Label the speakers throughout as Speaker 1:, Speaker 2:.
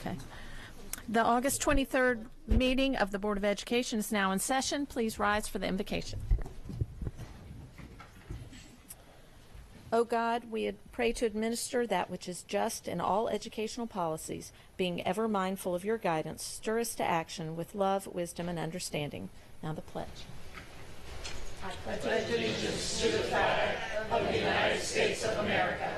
Speaker 1: Okay. The August 23rd meeting of the Board of Education is now in session. Please rise for the invocation. O God, we pray to administer that which is just in all educational policies, being ever mindful of your guidance. Stir us to action with love, wisdom, and understanding. Now the pledge.
Speaker 2: I pledge allegiance to the flag of the United States of America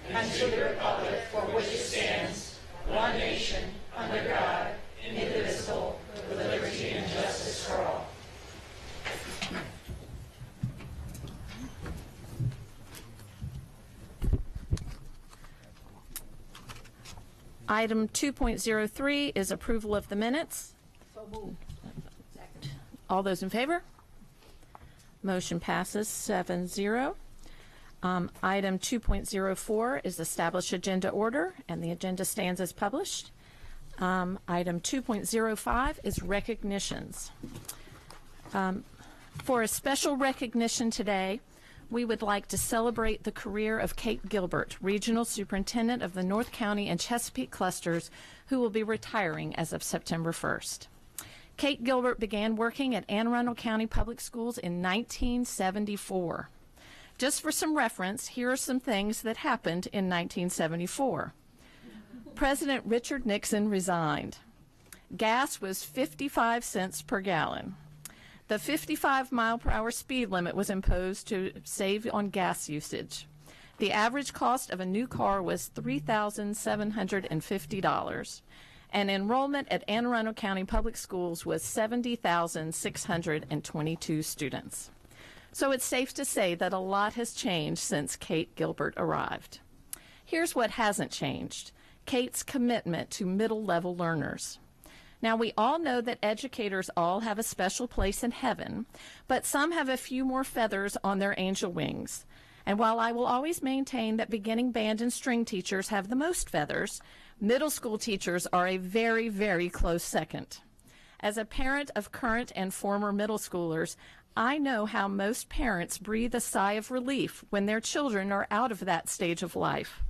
Speaker 2: and to the republic for which it stands, one nation, under God, indivisible, with liberty and justice for all.
Speaker 1: Item 2.03 is approval of the minutes.
Speaker 2: So moved.
Speaker 1: All those in favor? Motion passes 7-0. Item 2.04 is establish agenda order, and the agenda stands as published. Item 2.05 is recognitions. For a special recognition today, we would like to celebrate the career of Kate Gilbert, Regional Superintendent of the North County and Chesapeake clusters, who will be retiring as of September 1st. Kate Gilbert began working at Anne Arundel County Public Schools in 1974. Just for some reference, here are some things that happened in 1974. President Richard Nixon resigned. Gas was 55 cents per gallon. The 55-mile-per-hour speed limit was imposed to save on gas usage. The average cost of a new car was $3,750. And enrollment at Anne Arundel County Public Schools was 70,622 students. So it's safe to say that a lot has changed since Kate Gilbert arrived. Here's what hasn't changed: Kate's commitment to middle-level learners. Now, we all know that educators all have a special place in heaven, but some have a few more feathers on their angel wings. And while I will always maintain that beginning band and string teachers have the most feathers, middle school teachers are a very, very close second. As a parent of current and former middle schoolers, I know how most parents breathe a sigh of relief when their children are out of that stage of life.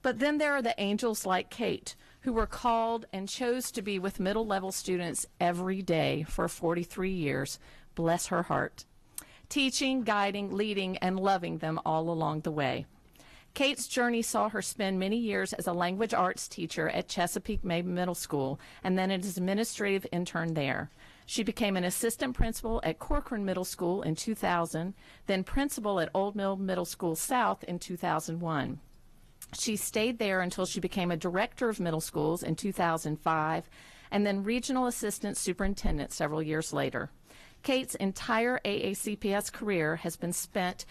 Speaker 1: But then there are the angels like Kate, who were called and chose to be with middle-level students every day for 43 years. Bless her heart. Teaching, guiding, leading, and loving them all along the way. Kate's journey saw her spend many years as a language arts teacher at Chesapeake Bay Middle School and then as administrative intern there. She became an assistant principal at Corcoran Middle School in 2000, then principal at Old Mill Middle School South in 2001. She stayed there until she became a director of middle schools in 2005 and then regional assistant superintendent several years later. Kate's entire AACPTAS career has been spent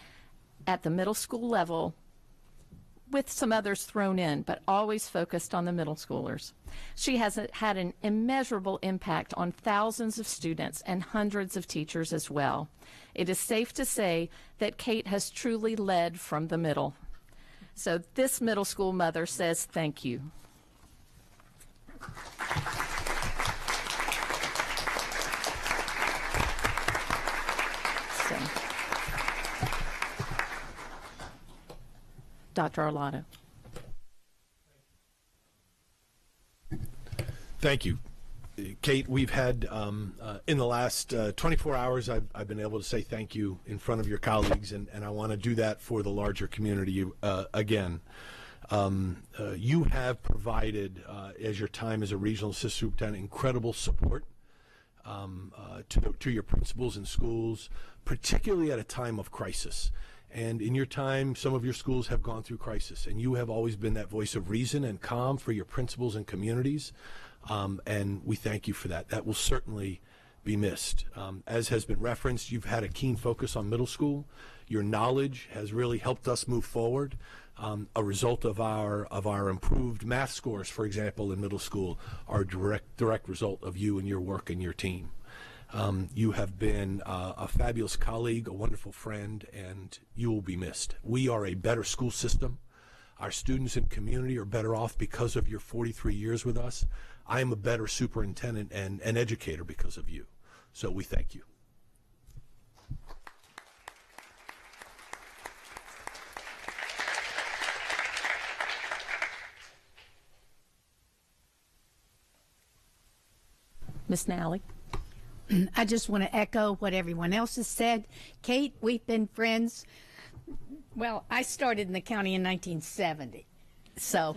Speaker 1: at the middle school level, with some others thrown in, but always focused on the middle schoolers. She has had an immeasurable impact on thousands of students and hundreds of teachers as well. It is safe to say that Kate has truly led from the middle. So this middle school mother says thank you. So, Dr. Arlotto.
Speaker 3: Thank you. Kate, we've had, in the last 24 hours, I've been able to say thank you in front of your colleagues, and I want to do that for the larger community again. You have provided, as your time as a regional assistant superintendent, incredible support to your principals and schools, particularly at a time of crisis. And in your time, some of your schools have gone through crisis, and you have always been that voice of reason and calm for your principals and communities. And we thank you for that. That will certainly be missed. As has been referenced, you've had a keen focus on middle school. Your knowledge has really helped us move forward. A result of our improved math scores, for example, in middle school, are direct result of you and your work and your team. You have been a fabulous colleague, a wonderful friend, and you will be missed. We are a better school system. Our students and community are better off because of your 43 years with us. I am a better superintendent and an educator because of you. So we thank you.
Speaker 1: Ms. Nalley.
Speaker 4: I just want to echo what everyone else has said. Kate, we've been friends. Well, I started in the county in 1970. So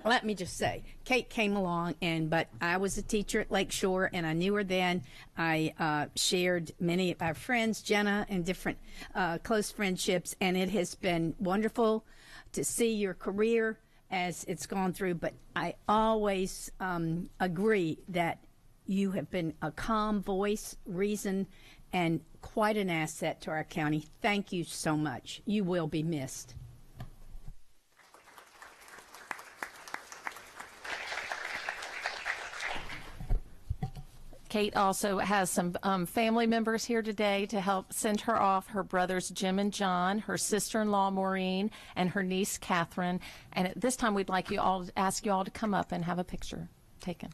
Speaker 4: let me just say, Kate came along, but I was a teacher at Lakeshore, and I knew her then. I shared many of our friends, Jenna, and different close friendships, and it has been wonderful to see your career as it's gone through. But I always agree that you have been a calm voice, reason, and quite an asset to our county. Thank you so much. You will be missed.
Speaker 1: Kate also has some family members here today to help send her off, her brothers Jim and John, her sister-in-law Maureen, and her niece Catherine. And at this time, we'd like you all, ask you all to come up and have a picture taken.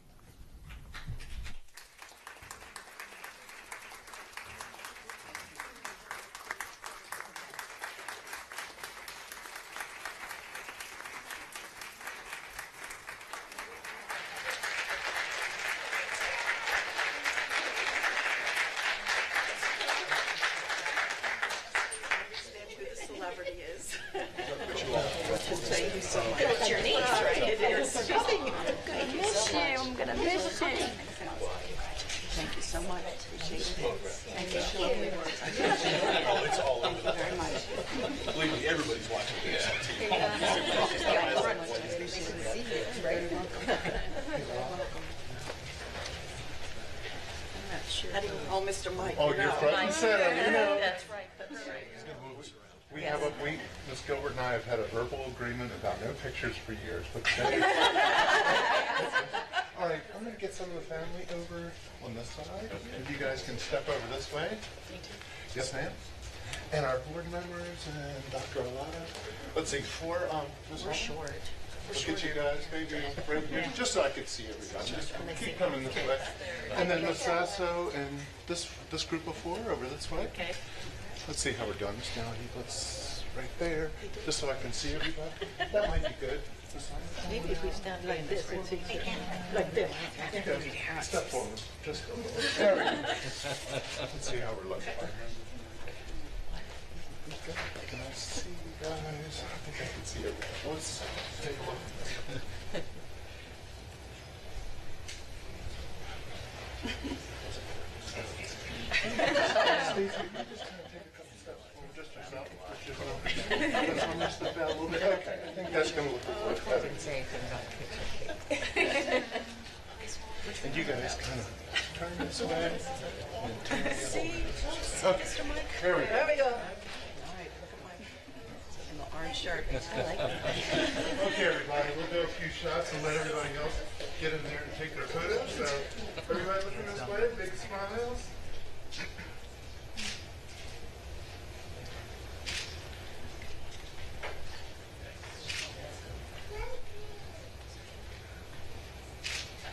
Speaker 5: Oh, Mr. Mike.
Speaker 6: Oh, you're front and center, you know.
Speaker 5: That's right, that's right.
Speaker 6: Ms. Gilbert and I have had a verbal agreement about no pictures for years, but today. All right, I'm going to get some of the family over on this side. If you guys can step over this way. Yes, ma'am. And our board members and Dr. Allotto. Let's see, we're short. Look at you guys, maybe right here, just so I could see everybody. Just keep coming this way. And then Ms. Sasso and this group of four over this way.
Speaker 5: Okay.
Speaker 6: Let's see how we're doing. Just down here, let's right there, just so I can see everybody. That might be good.
Speaker 5: Maybe if we stand like this, it's easier. Like this.
Speaker 6: Okay. Step forward. Just a little. There we go. Let's see how we're looking. Can I see you guys? I think I can see everybody. Let's take a look. Stacey, you just kind of take a couple steps forward, just yourself. Just on this step out a little bit. Okay, I think that's going to look better. And you guys kind of turn this way and turn the other way. Okay, there we go.
Speaker 5: There we go. Orange shirt. I like it.
Speaker 6: Okay, everybody, we'll do a few shots and let everybody else get in there and take their photos. So, everybody looking this way, big smiles.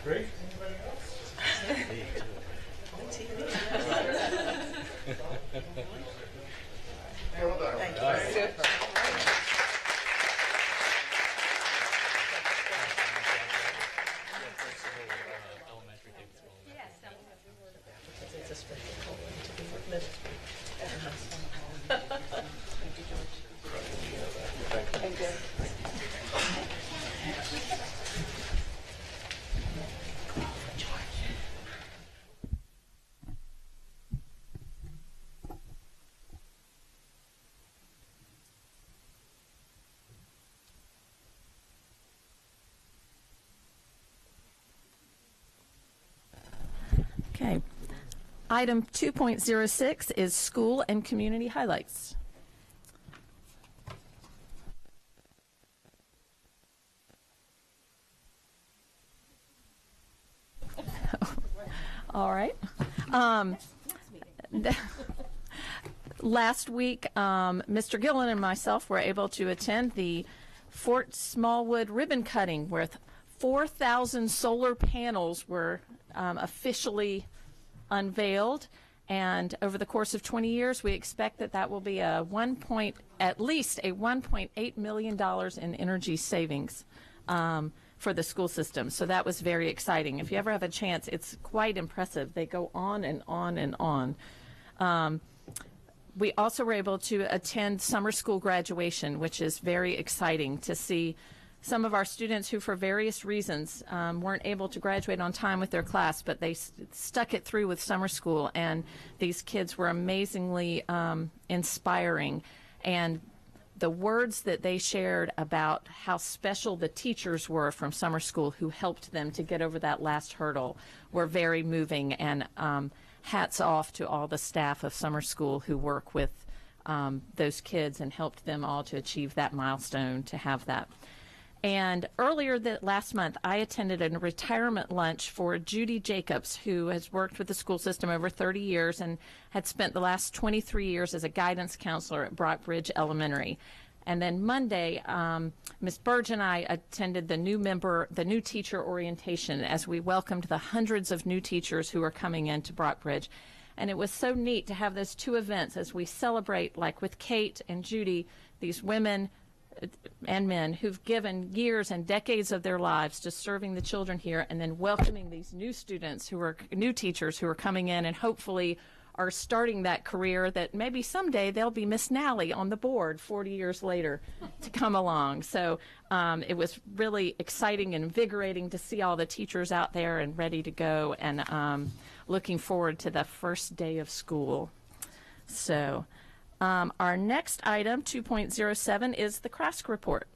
Speaker 6: Great. Anybody else? Well done.
Speaker 5: Thank you.
Speaker 1: Okay. Item 2.06 is school and community highlights. All right. Last week, Mr. Gillen and myself were able to attend the Fort Smallwood ribbon cutting where 4,000 solar panels were officially unveiled, and over the course of 20 years we expect that will be at least $1.8 million in energy savings for the school system. So that was very exciting. If you ever have a chance, it's quite impressive. They go on and on and on. We also were able to attend summer school graduation, which is very exciting to see some of our students who, for various reasons, weren't able to graduate on time with their class, but they stuck it through with summer school, and these kids were amazingly inspiring. And the words that they shared about how special the teachers were from summer school who helped them to get over that last hurdle were very moving, and hats off to all the staff of summer school who work with those kids and helped them all to achieve that milestone, to have that. And earlier last month, I attended a retirement lunch for Judy Jacobs, who has worked with the school system over 30 years and had spent the last 23 years as a guidance counselor at Brockbridge Elementary. And then Monday, Ms. Burge and I attended the new teacher orientation as we welcomed the hundreds of new teachers who are coming into Brockbridge. And it was so neat to have those two events as we celebrate, like with Kate and Judy, these women and men who've given years and decades of their lives to serving the children here, and then welcoming these new students who are new teachers who are coming in and hopefully are starting that career that maybe someday they'll be Miss Nalley on the board 40 years later to come along. So it was really exciting and invigorating to see all the teachers out there and ready to go, and looking forward to the first day of school. So our next item, 2.07, is the CRASC report.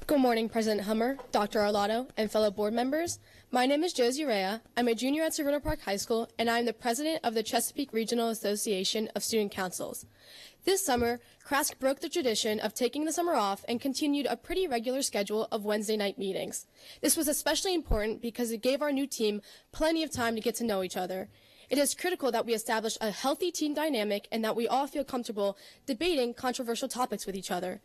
Speaker 7: Good morning, President Hummer, Dr. Arlotto, and fellow board members. My name is Josie Urrea. I'm a junior at Cerritos Park High School, and I'm the president of the Chesapeake Regional Association of Student Councils. This summer, CRASC broke the tradition of taking the summer off and continued a pretty regular schedule of Wednesday night meetings. This was especially important because it gave our new team plenty of time to get to know each other. It is critical that we establish a healthy team dynamic and that we all feel comfortable debating controversial topics with each other.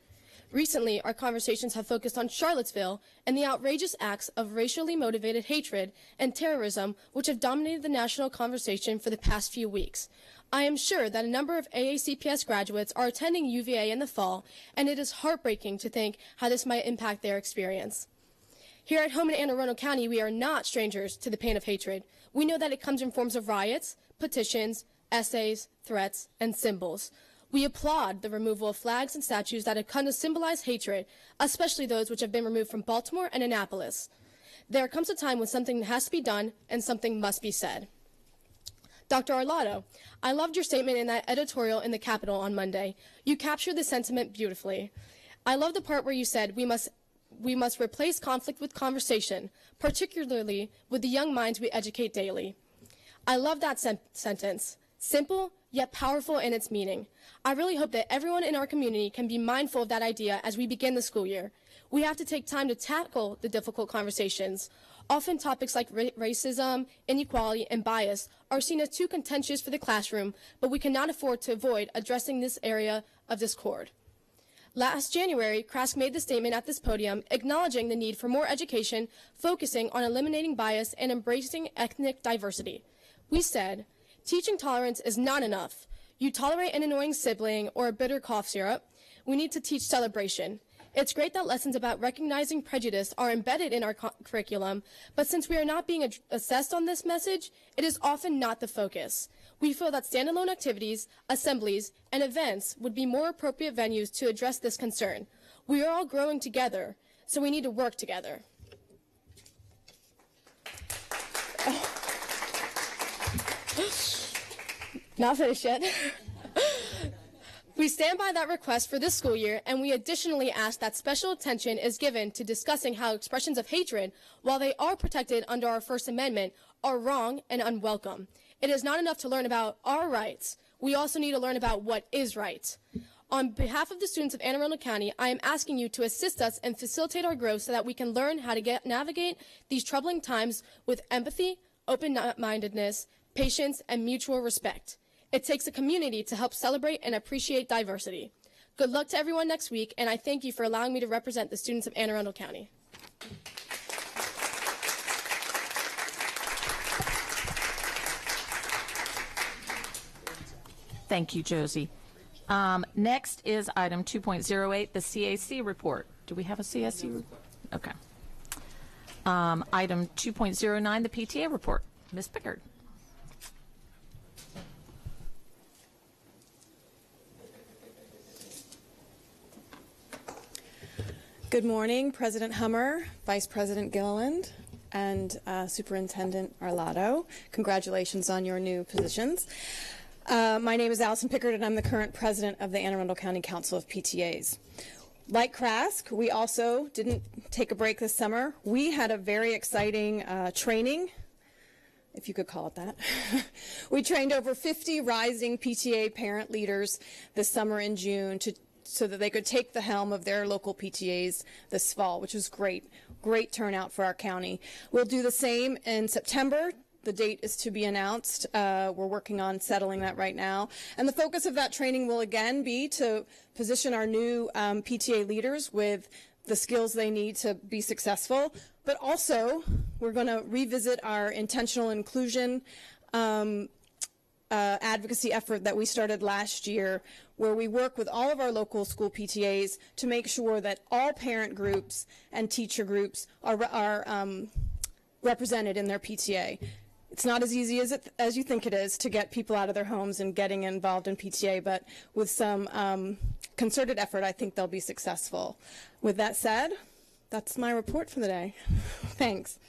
Speaker 7: Recently, our conversations have focused on Charlottesville and the outrageous acts of racially motivated hatred and terrorism which have dominated the national conversation for the past few weeks. I am sure that a number of AACPTAS graduates are attending UVA in the fall, and it is heartbreaking to think how this might impact their experience. Here at home in Anne Arundel County, we are not strangers to the pain of hatred. We know that it comes in forms of riots, petitions, essays, threats, and symbols. We applaud the removal of flags and statues that have come to symbolize hatred, especially those which have been removed from Baltimore and Annapolis. There comes a time when something has to be done and something must be said. Dr. Arlotto, I loved your statement in that editorial in the Capitol on Monday. You captured the sentiment beautifully. I love the part where you said we must replace conflict with conversation, particularly with the young minds we educate daily. I love that sentence. Simple, yet powerful in its meaning. I really hope that everyone in our community can be mindful of that idea as we begin the school year. We have to take time to tackle the difficult conversations. Often topics like racism, inequality, and bias are seen as too contentious for the classroom, but we cannot afford to avoid addressing this area of discord. Last January, CRASC made the statement at this podium acknowledging the need for more education, focusing on eliminating bias and embracing ethnic diversity. We said, teaching tolerance is not enough. You tolerate an annoying sibling or a bitter cough syrup. We need to teach celebration. It's great that lessons about recognizing prejudice are embedded in our curriculum, but since we are not being assessed on this message, it is often not the focus. We feel that standalone activities, assemblies, and events would be more appropriate venues to address this concern. We are all growing together, so we need to work together. Not finished yet. We stand by that request for this school year, and we additionally ask that special attention is given to discussing how expressions of hatred, while they are protected under our First Amendment, are wrong and unwelcome. It is not enough to learn about our rights. We also need to learn about what is right. On behalf of the students of Anne Arundel County, I am asking you to assist us and facilitate our growth so that we can learn how to navigate these troubling times with empathy, open-mindedness, patience, and mutual respect. It takes a community to help celebrate and appreciate diversity. Good luck to everyone next week, and I thank you for allowing me to represent the students of Anne Arundel County.
Speaker 1: Thank you, Josie. Next is item 2.08, the CAC report. Do we have a CAC report? Okay. Item 2.09, the PTA report. Ms. Pickard.
Speaker 8: Good morning, President Hummer, Vice President Gilliland, and Superintendent Arlotto. Congratulations on your new positions. My name is Allison Pickard, and I'm the current president of the Anne Arundel County Council of PTAs. Like CRASC, we also didn't take a break this summer. We had a very exciting training, if you could call it that. We trained over 50 rising PTA parent leaders this summer in June so that they could take the helm of their local PTAs this fall, which was great. Great turnout for our county. We'll do the same in September. The date is to be announced. We're working on settling that right now. And the focus of that training will again be to position our new PTA leaders with the skills they need to be successful. But also, we're going to revisit our intentional inclusion advocacy effort that we started last year, where we work with all of our local school PTAs to make sure that all parent groups and teacher groups are represented in their PTA. It's not as easy as you think it is to get people out of their homes and getting involved in PTA, but with some concerted effort, I think they'll be successful. With that said, that's my report for the day. Thanks.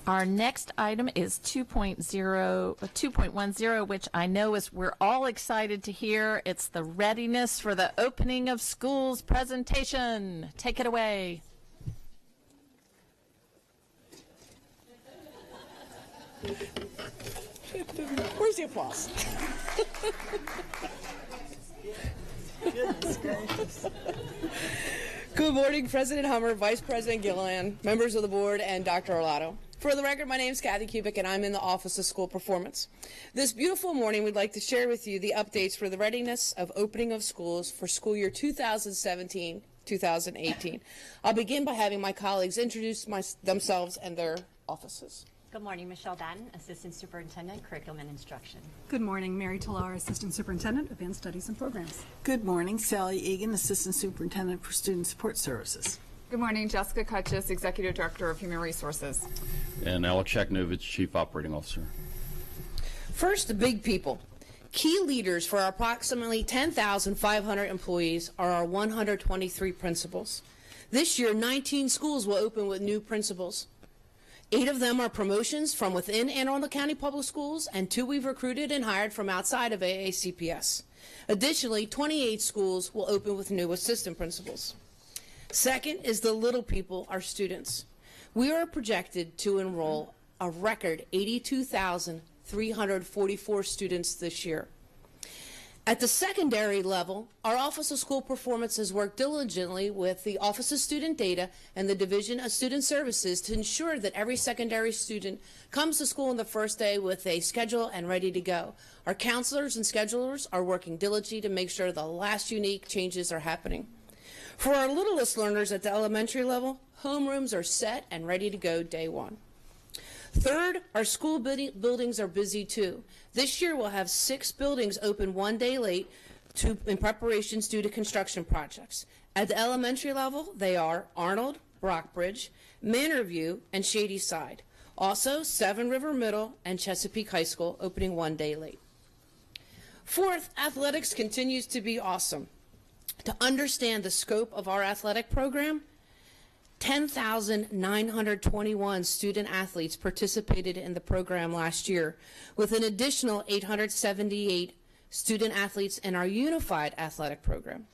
Speaker 1: Our next item is 2.10, which I know is we're all excited to hear. It's the Readiness for the Opening of Schools presentation. Take it away.
Speaker 9: Where's the applause?
Speaker 5: Goodness gracious.
Speaker 9: Good morning, President Hummer, Vice President Gilliland, members of the board, and Dr. Arlotto. For the record, my name is Kathy Kubic, and I'm in the Office of School Performance. This beautiful morning, we'd like to share with you the updates for the readiness of opening of schools for school year 2017-2018. I'll begin by having my colleagues introduce themselves and their offices.
Speaker 10: Good morning, Michele Batten, Assistant Superintendent, Curriculum and Instruction.
Speaker 11: Good morning, Mary Tillar, Assistant Superintendent, Advanced Studies and Programs.
Speaker 5: Good morning, Sally Egan, Assistant Superintendent for Student Support Services.
Speaker 12: Good morning, Jessica Cuches, Executive Director of Human Resources.
Speaker 13: And Alex Szachnowicz, Chief Operating Officer.
Speaker 9: First, the big people. Key leaders for our approximately 10,500 employees are our 123 principals. This year, 19 schools will open with new principals. 8 of them are promotions from within Anne Arundel County Public Schools, and 2 we've recruited and hired from outside of AACPTAS. Additionally, 28 schools will open with new assistant principals. Second is the little people, our students. We are projected to enroll a record 82,344 students this year. At the secondary level, our Office of School Performance has worked diligently with the Office of Student Data and the Division of Student Services to ensure that every secondary student comes to school on the first day with a schedule and ready to go. Our counselors and schedulers are working diligently to make sure the last unique changes are happening. For our littlest learners at the elementary level, homerooms are set and ready to go day one. Third, our school buildings are busy too. This year we'll have 6 buildings open one day late in preparations due to construction projects. At the elementary level, they are Arnold, Brockbridge, Manorview, and Shady Side. Also, Seven River Middle and Chesapeake High School opening one day late. Fourth, athletics continues to be awesome. To understand the scope of our athletic program, 10,921 student athletes participated in the program last year, with an additional 878 student athletes in our unified athletic program.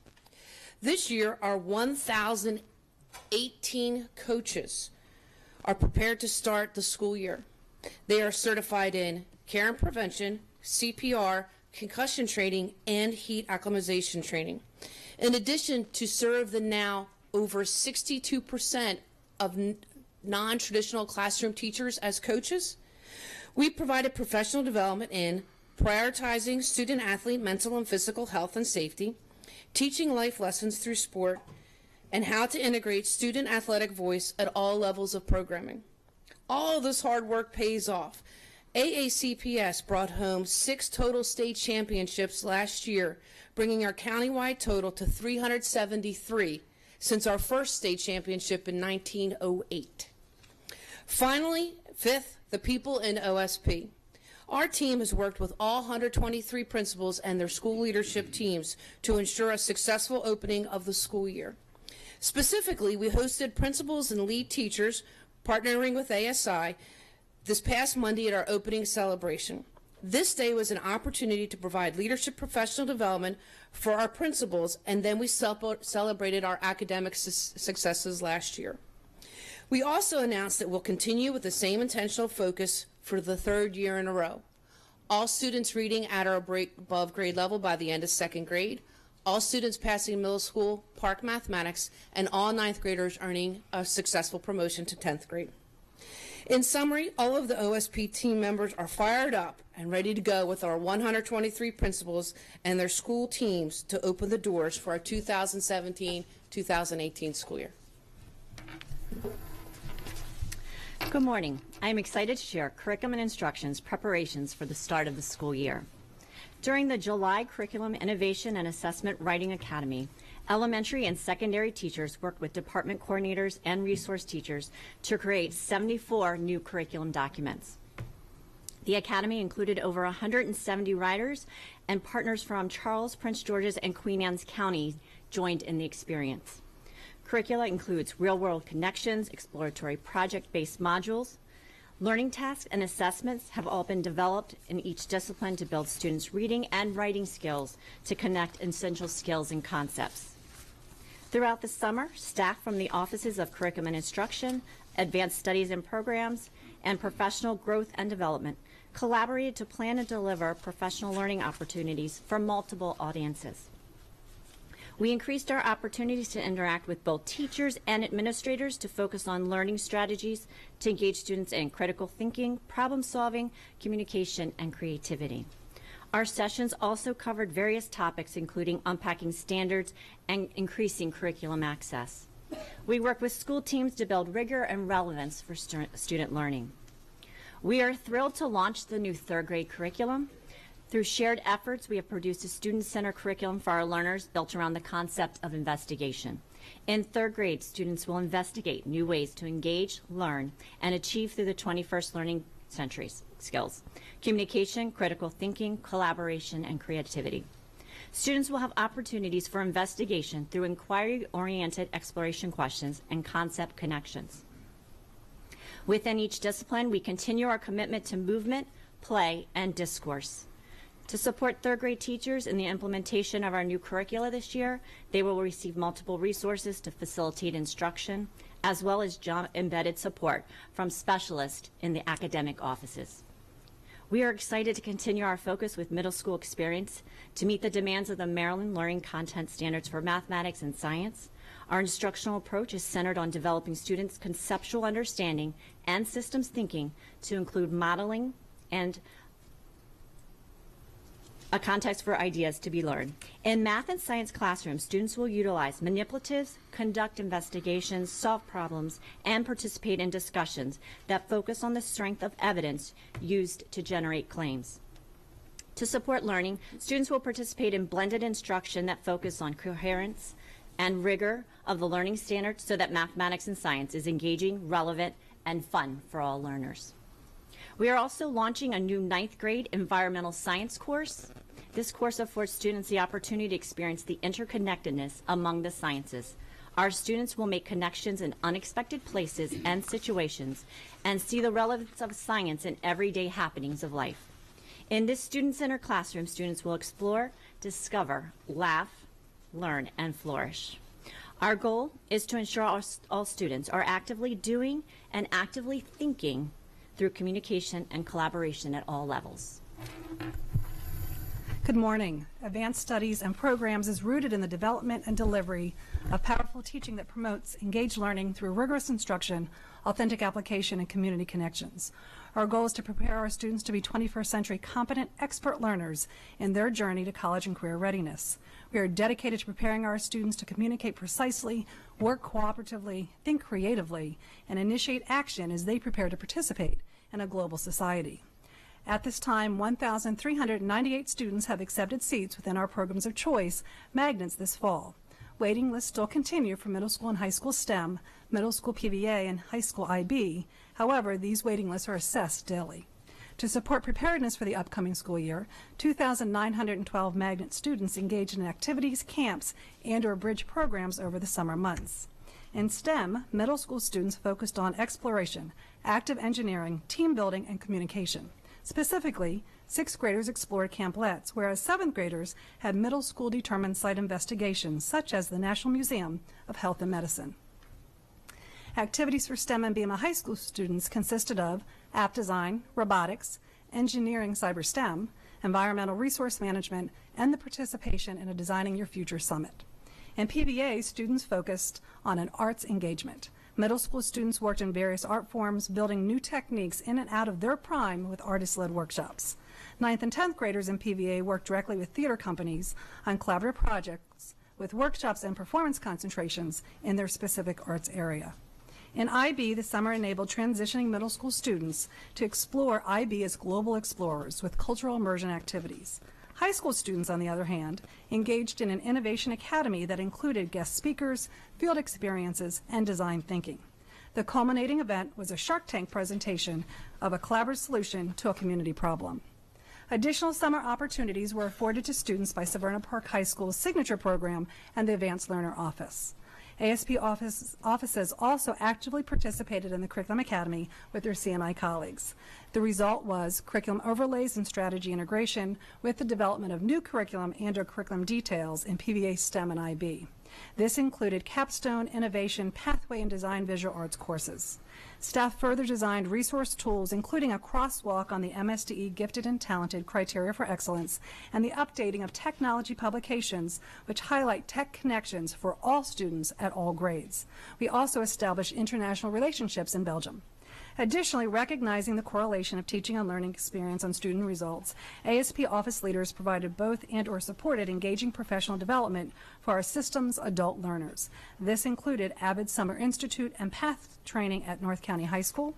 Speaker 9: This year, our 1,018 coaches are prepared to start the school year. They are certified in care and prevention, CPR, concussion training, and heat acclimatization training. In addition to serve the now over 62% of non-traditional classroom teachers as coaches, we provided professional development in prioritizing student-athlete mental and physical health and safety, teaching life lessons through sport, and how to integrate student athletic voice at all levels of programming. All of this hard work pays off. AACPTAS brought home 6 total state championships last year, bringing our countywide total to 373 since our first state championship in 1908. Finally, 5th, the people in OSP. Our team has worked with all 123 principals and their school leadership teams to ensure a successful opening of the school year. Specifically, we hosted principals and lead teachers, partnering with ASI, this past Monday at our opening celebration. This day was an opportunity to provide leadership professional development for our principals, and then we celebrated our academic successes last year. We also announced that we'll continue with the same intentional focus for the 3rd year in a row. All students reading at or above grade level by the end of 2nd grade, all students passing middle school Park mathematics, and all 9th graders earning a successful promotion to 10th grade. In summary, all of the OSP team members are fired up and ready to go with our 123 principals and their school teams to open the doors for our 2017-2018 school year.
Speaker 10: Good morning. I am excited to share curriculum and instructions preparations for the start of the school year. During the July Curriculum Innovation and Assessment Writing Academy, elementary and secondary teachers worked with department coordinators and resource teachers to create 74 new curriculum documents. The Academy included over 170 writers, and partners from Charles, Prince George's, and Queen Anne's County joined in the experience. Curricula includes real-world connections, exploratory project-based modules. Learning tasks and assessments have all been developed in each discipline to build students' reading and writing skills to connect essential skills and concepts. Throughout the summer, staff from the Offices of Curriculum and Instruction, Advanced Studies and Programs, and Professional Growth and Development collaborated to plan and deliver professional learning opportunities for multiple audiences. We increased our opportunities to interact with both teachers and administrators to focus on learning strategies to engage students in critical thinking, problem solving, communication, and creativity. Our sessions also covered various topics, including unpacking standards and increasing curriculum access. We worked with school teams to build rigor and relevance for student learning. We are thrilled to launch the new 3rd grade curriculum. Through shared efforts, we have produced a student-centered curriculum for our learners built around the concept of investigation. In 3rd grade, students will investigate new ways to engage, learn, and achieve through the 21st learning century's skills: communication, critical thinking, collaboration, and creativity. Students will have opportunities for investigation through inquiry-oriented exploration questions and concept connections. Within each discipline, we continue our commitment to movement, play, and discourse. To support 3rd grade teachers in the implementation of our new curricula this year, they will receive multiple resources to facilitate instruction, as well as embedded support from specialists in the academic offices. We are excited to continue our focus with middle school experience to meet the demands of the Maryland Learning Content Standards for Mathematics and Science. Our instructional approach is centered on developing students' conceptual understanding and systems thinking to include modeling and a context for ideas to be learned. In math and science classrooms, students will utilize manipulatives, conduct investigations, solve problems, and participate in discussions that focus on the strength of evidence used to generate claims. To support learning, students will participate in blended instruction that focus on coherence and rigor of the learning standards so that mathematics and science is engaging, relevant, and fun for all learners. We are also launching a new 9th grade environmental science course. This course affords students the opportunity to experience the interconnectedness among the sciences. Our students will make connections in unexpected places and situations and see the relevance of science in everyday happenings of life. In this student-centered classroom, students will explore, discover, laugh, learn, and flourish. Our goal is to ensure all students are actively doing and actively thinking through communication and collaboration at all levels.
Speaker 11: Good morning. Advanced Studies and Programs is rooted in the development and delivery of powerful teaching that promotes engaged learning through rigorous instruction, authentic application, and community connections. Our goal is to prepare our students to be 21st century competent, expert learners in their journey to college and career readiness. We are dedicated to preparing our students to communicate precisely, work cooperatively, think creatively, and initiate action as they prepare to participate in a global society. At this time, 1,398 students have accepted seats within our programs of choice, magnets, this fall. Waiting lists still continue for middle school and high school STEM, middle school PVA, and high school IB. However, these waiting lists are assessed daily. To support preparedness for the upcoming school year, 2,912 magnet students engaged in activities, camps, and/or bridge programs over the summer months. In STEM, middle school students focused on exploration, active engineering, team building, and communication. Specifically, 6th graders explored camplets, whereas 7th graders had middle school determined site investigations, such as the National Museum of Health and Medicine. Activities for STEM and BMA high school students consisted of app design, robotics, engineering cyber STEM, environmental resource management, and the participation in a Designing Your Future Summit. In PVA, students focused on an arts engagement. Middle school students worked in various art forms, building new techniques in and out of their prime with artist-led workshops. 9th and 10th graders in PVA worked directly with theater companies on collaborative projects with workshops and performance concentrations in their specific arts area. In IB, the summer enabled transitioning middle school students to explore IB as global explorers with cultural immersion activities. High school students, on the other hand, engaged in an innovation academy that included guest speakers, field experiences, and design thinking. The culminating event was a Shark Tank presentation of a collaborative solution to a community problem. Additional summer opportunities were afforded to students by Severna Park High School's signature program and the Advanced Learner Office. ASP offices also actively participated in the Curriculum Academy with their CNI colleagues. The result was curriculum overlays and strategy integration with the development of new curriculum and/or curriculum details in PVA, STEM, and IB. This included capstone, innovation, pathway, and design visual arts courses. Staff further designed resource tools, including a crosswalk on the MSDE Gifted and Talented Criteria for Excellence and the updating of technology publications, which highlight tech connections for all students at all grades. We also established international relationships in Belgium. Additionally, recognizing the correlation of teaching and learning experience on student results, ASP office leaders provided both and/or supported engaging professional development for our system's adult learners. This included Avid Summer Institute and PATH training at North County High School,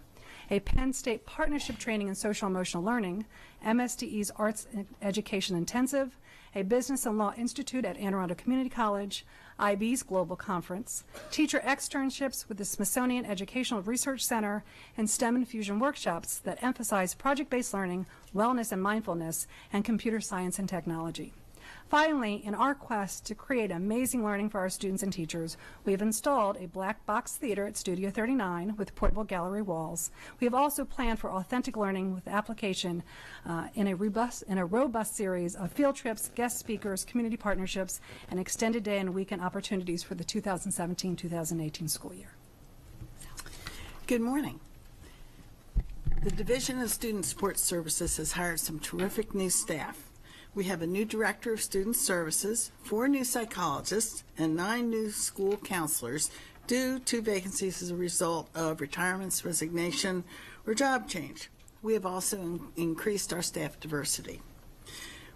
Speaker 11: a Penn State Partnership Training in Social Emotional Learning, MSDE's Arts Education Intensive, a Business and Law Institute at Anne Arundel Community College, IB's Global Conference, teacher externships with the Smithsonian Educational Research Center, and STEM infusion workshops that emphasize project-based learning, wellness and mindfulness, and computer science and technology. Finally, in our quest to create amazing learning for our students and teachers, we have installed a black box theater at Studio 39 with portable gallery walls. We have also planned for authentic learning with application in a robust series of field trips, guest speakers, community partnerships, and extended day and weekend opportunities for the 2017-2018 school year.
Speaker 5: Good morning. The Division of Student Support Services has hired some terrific new staff. We have a new Director of Student Services, 4 new psychologists, and 9 new school counselors due to vacancies as a result of retirements, resignation, or job change. We have also increased our staff diversity.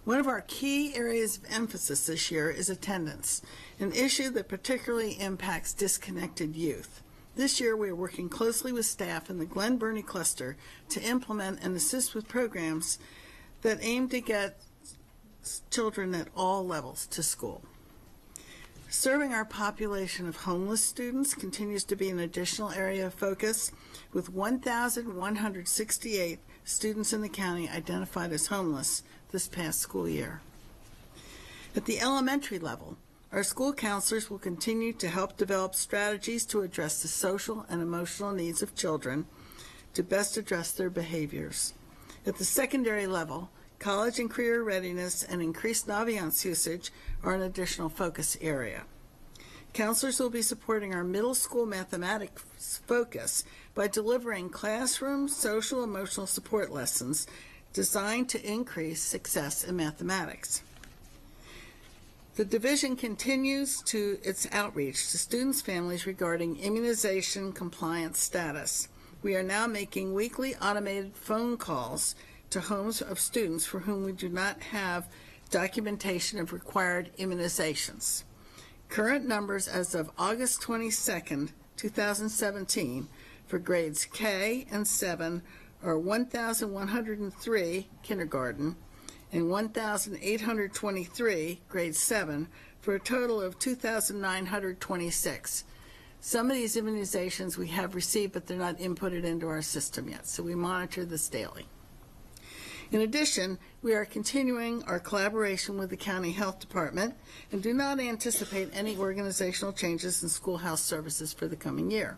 Speaker 5: One of our key areas of emphasis this year is attendance, an issue that particularly impacts disconnected youth. This year, we are working closely with staff in the Glen Burnie cluster to implement and assist with programs that aim to get children at all levels to school. Serving our population of homeless students continues to be an additional area of focus, with 1,168 students in the county identified as homeless this past school year. At the elementary level, our school counselors will continue to help develop strategies to address the social and emotional needs of children to best address their behaviors. At the secondary level, college and career readiness and increased Naviance usage are an additional focus area. Counselors will be supporting our middle school mathematics focus by delivering classroom social emotional support lessons designed to increase success in mathematics. The division continues to its outreach to students' families regarding immunization compliance status. We are now making weekly automated phone calls to homes of students for whom we do not have documentation of required immunizations. Current numbers as of August 22nd, 2017 for grades K and 7 are 1,103 kindergarten and 1,823 grade 7 for a total of 2,926. Some of these immunizations we have received, but they're not inputted into our system yet, so we monitor this daily. In addition, we are continuing our collaboration with the County Health Department and do not anticipate any organizational changes in schoolhouse services for the coming year.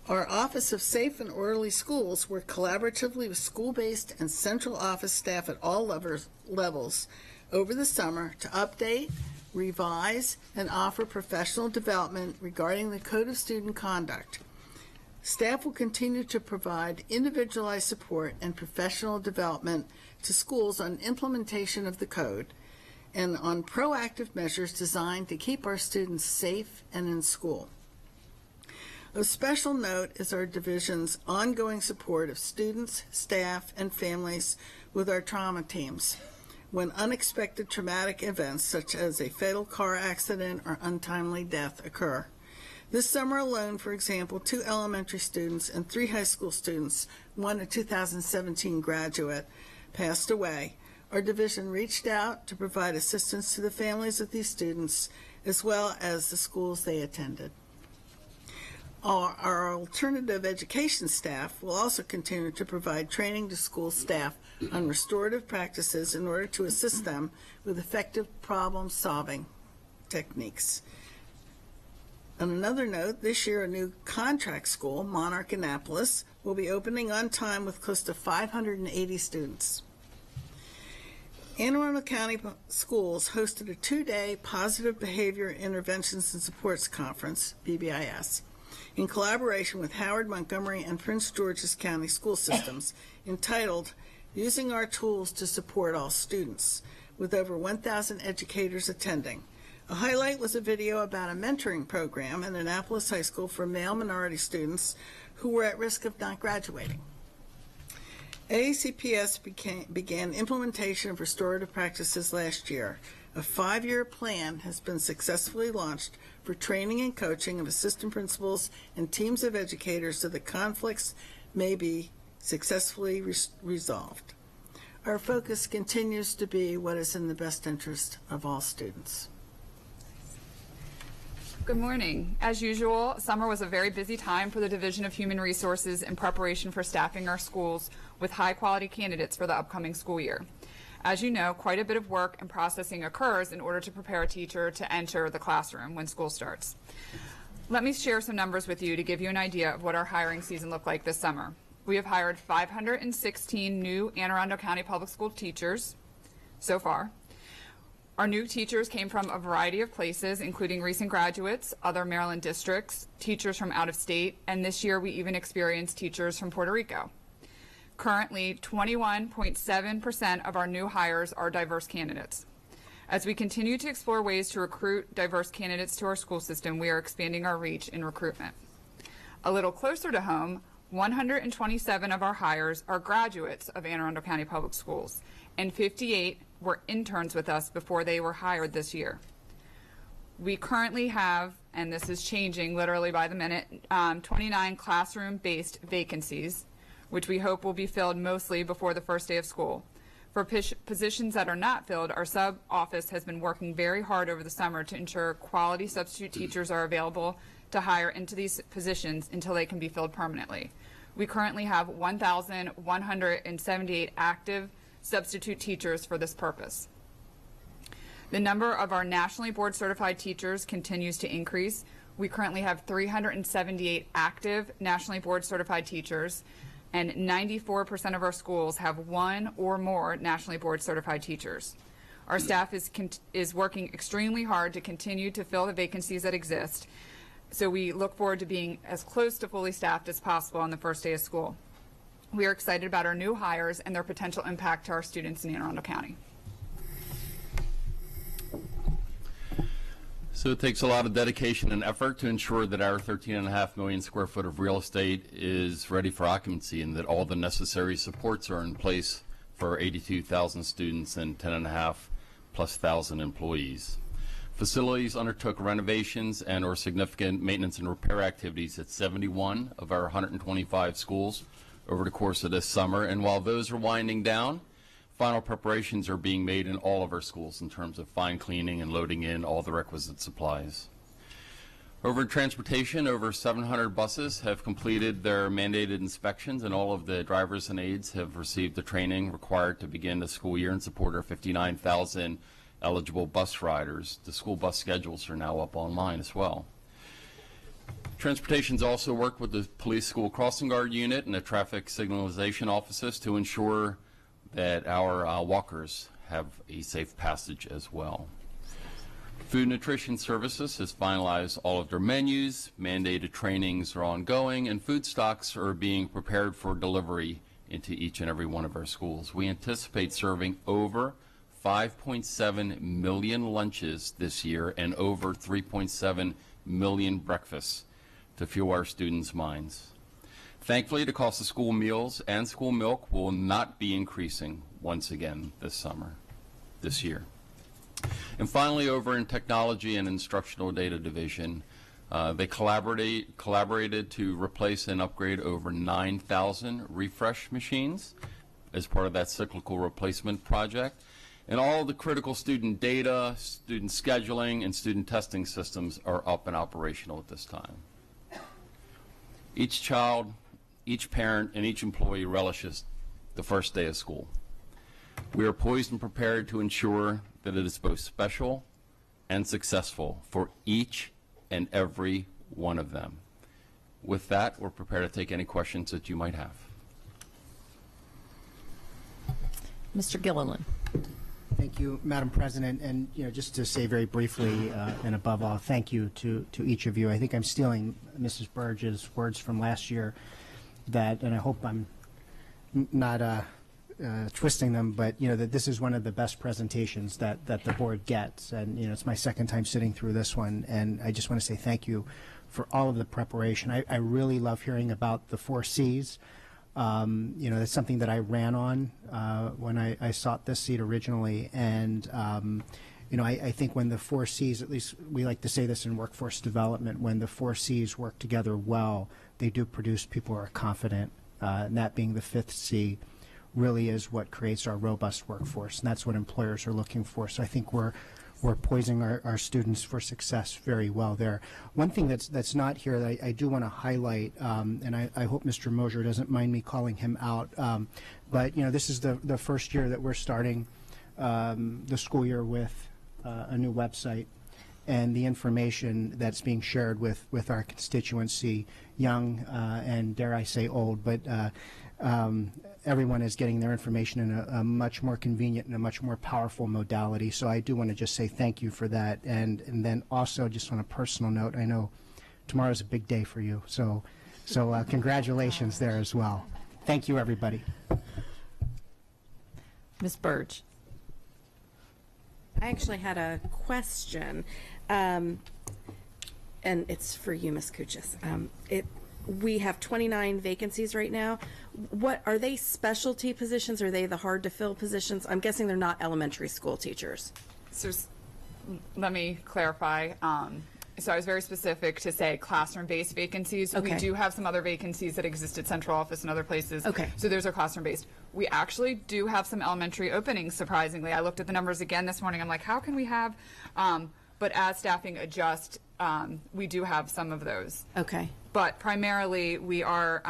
Speaker 5: Our Office of Safe and Orderly Schools work collaboratively with school-based and central office staff at all levels over the summer to update, revise, and offer professional development regarding the Code of Student Conduct. Staff will continue to provide individualized support and professional development to schools on implementation of the code and on proactive measures designed to keep our students safe and in school. Of special note is our division's ongoing support of students, staff, and families with our trauma teams when unexpected traumatic events such as a fatal car accident or untimely death occur. This summer alone, for example, 2 elementary students and 3 high school students, one a 2017 graduate, passed away. Our division reached out to provide assistance to the families of these students as well as the schools they attended. Our alternative education staff will also continue to provide training to school staff on restorative practices in order to assist them with effective problem-solving techniques. On another note, this year a new contract school, Monarch Annapolis, will be opening on time with close to 580 students. Anne Arundel County Schools hosted a 2-day Positive Behavior Interventions and Supports Conference, BBIS, in collaboration with Howard, Montgomery, and Prince George's County School Systems, entitled Using Our Tools to Support All Students, with over 1,000 educators attending. A highlight was a video about a mentoring program at Annapolis High School for male minority students who were at risk of not graduating. AACPTAS began implementation of restorative practices last year. A 5-year plan has been successfully launched for training and coaching of assistant principals and teams of educators so that conflicts may be successfully resolved. Our focus continues to be what is in the best interest of all students.
Speaker 12: Good morning. As usual, summer was a very busy time for the Division of Human Resources in preparation for staffing our schools with high-quality candidates for the upcoming school year. As you know, quite a bit of work and processing occurs in order to prepare a teacher to enter the classroom when school starts. Let me share some numbers with you to give you an idea of what our hiring season looked like this summer. We have hired 516 new Anne Arundel County Public School teachers so far. Our new teachers came from a variety of places, including recent graduates, other Maryland districts, teachers from out of state, and this year we even experienced teachers from Puerto Rico. Currently, 21.7% of our new hires are diverse candidates. As we continue to explore ways to recruit diverse candidates to our school system, we are expanding our reach in recruitment. A little closer to home, 127 of our hires are graduates of Anne Arundel County Public Schools, and 58 were interns with us before they were hired this year. We currently have, and this is changing literally by the minute, 29 classroom-based vacancies, which we hope will be filled mostly before the first day of school. For positions that are not filled, our sub-office has been working very hard over the summer to ensure quality substitute teachers are available to hire into these positions until they can be filled permanently. We currently have 1,178 active substitute teachers for this purpose. The number of our nationally board certified teachers continues to increase. We currently have 378 active nationally board certified teachers, and 94% of our schools have 1 or more nationally board certified teachers. Our staff is working extremely hard to continue to fill the vacancies that exist, so we look forward to being as close to fully staffed as possible on the first day of school. We are excited about our new hires and their potential impact to our students in Anne Arundel County.
Speaker 13: So it takes a lot of dedication and effort to ensure that our 13.5 million square foot of real estate is ready for occupancy and that all the necessary supports are in place for our 82,000 students and 10,500+ employees. Facilities undertook renovations and or significant maintenance and repair activities at 71 of our 125 schools over the course of this summer. And while those are winding down, final preparations are being made in all of our schools in terms of fine cleaning and loading in all the requisite supplies. Over transportation, over 700 buses have completed their mandated inspections, and all of the drivers and aides have received the training required to begin the school year and support our 59,000 eligible bus riders. The school bus schedules are now up online as well. Transportation's also worked with the police school crossing guard unit and the traffic signalization offices to ensure that our walkers have a safe passage as well. Food Nutrition Services has finalized all of their menus, mandated trainings are ongoing, and food stocks are being prepared for delivery into each and every one of our schools. We anticipate serving over 5.7 million lunches this year and over 3.7 million breakfasts to fuel our students' minds. Thankfully, the cost of school meals and school milk will not be increasing once again this year. And finally, over in Technology and Instructional Data Division, they collaborated to replace and upgrade over 9,000 refresh machines as part of that cyclical replacement project. And all the critical student data, student scheduling, and student testing systems are up and operational at this time. Each child, each parent, and each employee relishes the first day of school. We are poised and prepared to ensure that it is both special and successful for each and every one of them. With that, we're prepared to take any questions that you might have.
Speaker 1: Mr. Gilliland.
Speaker 14: Thank you, Madam President. And just to say very briefly, and above all, thank you to each of you. I think I'm stealing Mrs. Burge's words from last year, and I hope I'm not twisting them, but that this is one of the best presentations that the board gets, and it's my second time sitting through this one, and I just want to say thank you for all of the preparation. I really love hearing about the 4 C's. That's something that I ran on when I sought this seat originally, and I think when the 4 C's, at least we like to say this in workforce development, when the 4 C's work together well, they do produce people who are confident, and that being the 5th C really is what creates our robust workforce, and that's what employers are looking for. So I think we're poising our students for success very well there. One thing that's not here that I do want to highlight, and I hope Mr. Mosier doesn't mind me calling him out, but this is the first year that we're starting the school year with a new website, and the information that's being shared with our constituency, young and dare I say old, but everyone is getting their information in a much more convenient and a much more powerful modality. So I do want to just say thank you for that. And then also just on a personal note, I know tomorrow's a big day for you. So congratulations there as well. Thank you, everybody.
Speaker 1: Ms. Burge.
Speaker 15: I actually had a question, and it's for you, Ms. Cuches. We have 29 vacancies right now. What are they? Specialty positions? Are they the hard to fill positions? I'm guessing they're not elementary school teachers.
Speaker 12: So let me clarify. So I was very specific to say classroom-based vacancies.
Speaker 15: Okay.
Speaker 12: We do have some other vacancies that exist at central office and other places.
Speaker 15: Okay.
Speaker 12: So those are classroom-based. We actually do have some elementary openings, surprisingly. I looked at the numbers again this morning. I'm like, how can we have, but as staffing adjusts, we do have some of those.
Speaker 15: Okay.
Speaker 12: But primarily, we are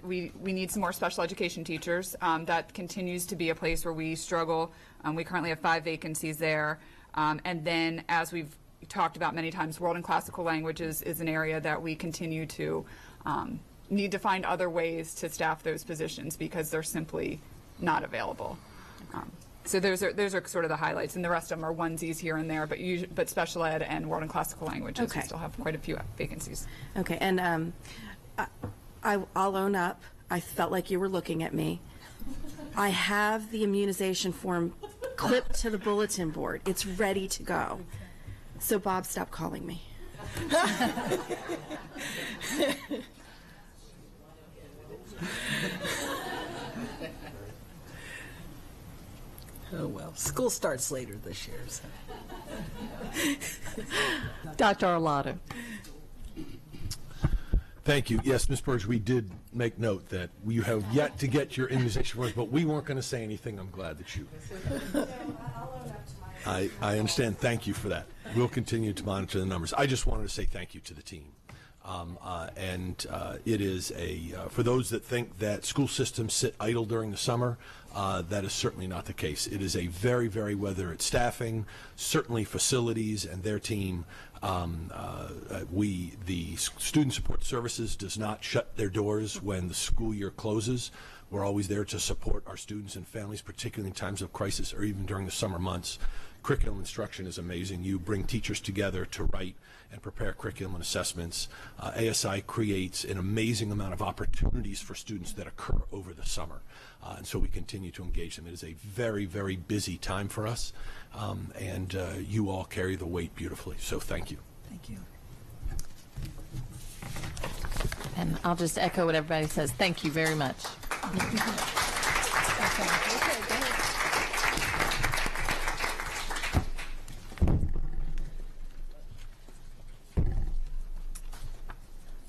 Speaker 12: we need some more special education teachers. That continues to be a place where we struggle. We currently have 5 vacancies there. And then, as we've talked about many times, World and Classical Languages is an area that we continue to need to find other ways to staff those positions because they're simply not available. So those are sort of the highlights, and the rest of them are onesies here and there. But special ed and World and Classical Languages,
Speaker 15: okay.
Speaker 12: We still have quite a few vacancies.
Speaker 15: Okay, and I'll own up. I felt like you were looking at me. I have the immunization form clipped to the bulletin board. It's ready to go. So Bob, stop calling me.
Speaker 5: Oh, well, school starts later this year, so.
Speaker 1: Dr. Arlotto.
Speaker 3: Thank you. Yes, Ms. Burge, we did make note that you have yet to get your immunization forms, but we weren't going to say anything. I'm glad that you. I understand. Thank you for that. We'll continue to monitor the numbers. I just wanted to say thank you to the team. It is for those that think that school systems sit idle during the summer, that is certainly not the case. It is a very, very, whether it's staffing, certainly facilities and their team, the Student Support Services does not shut their doors when the school year closes. We're always there to support our students and families, particularly in times of crisis or even during the summer months. Curriculum instruction is amazing. You bring teachers together to write and prepare curriculum and assessments. ASI creates an amazing amount of opportunities for students that occur over the summer. And so we continue to engage them. It is a very, very busy time for us, and you all carry the weight beautifully. So thank you.
Speaker 5: Thank you.
Speaker 1: And I'll just echo what everybody says. Thank you very much.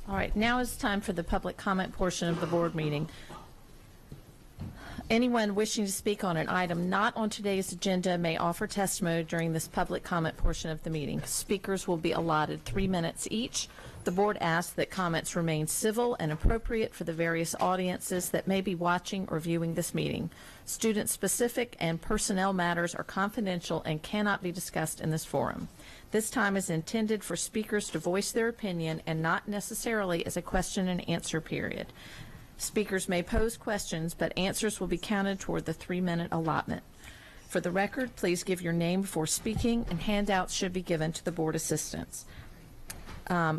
Speaker 1: All right, now it's time for the public comment portion of the board meeting. Anyone wishing to speak on an item not on today's agenda may offer testimony during this public comment portion of the meeting. Speakers will be allotted 3 minutes each. The board asks that comments remain civil and appropriate for the various audiences that may be watching or viewing this meeting. Student-specific and personnel matters are confidential and cannot be discussed in this forum. This time is intended for speakers to voice their opinion and not necessarily as a question and answer period. Speakers may pose questions, but answers will be counted toward the 3-minute allotment. For the record, please give your name before speaking, and handouts should be given to the board assistants.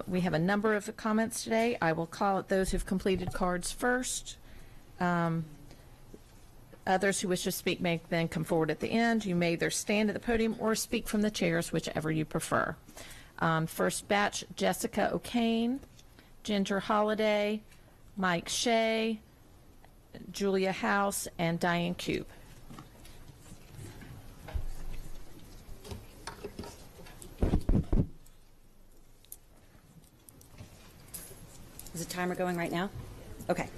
Speaker 1: We have a number of comments today. I will call it those who've completed cards first. Others who wish to speak may then come forward at the end. You may either stand at the podium or speak from the chairs, whichever you prefer. First batch, Jessica O'Kane, Ginger Holliday, Mike Shea, Julia House, and Diane Cube.
Speaker 10: Is the timer going right now? Okay.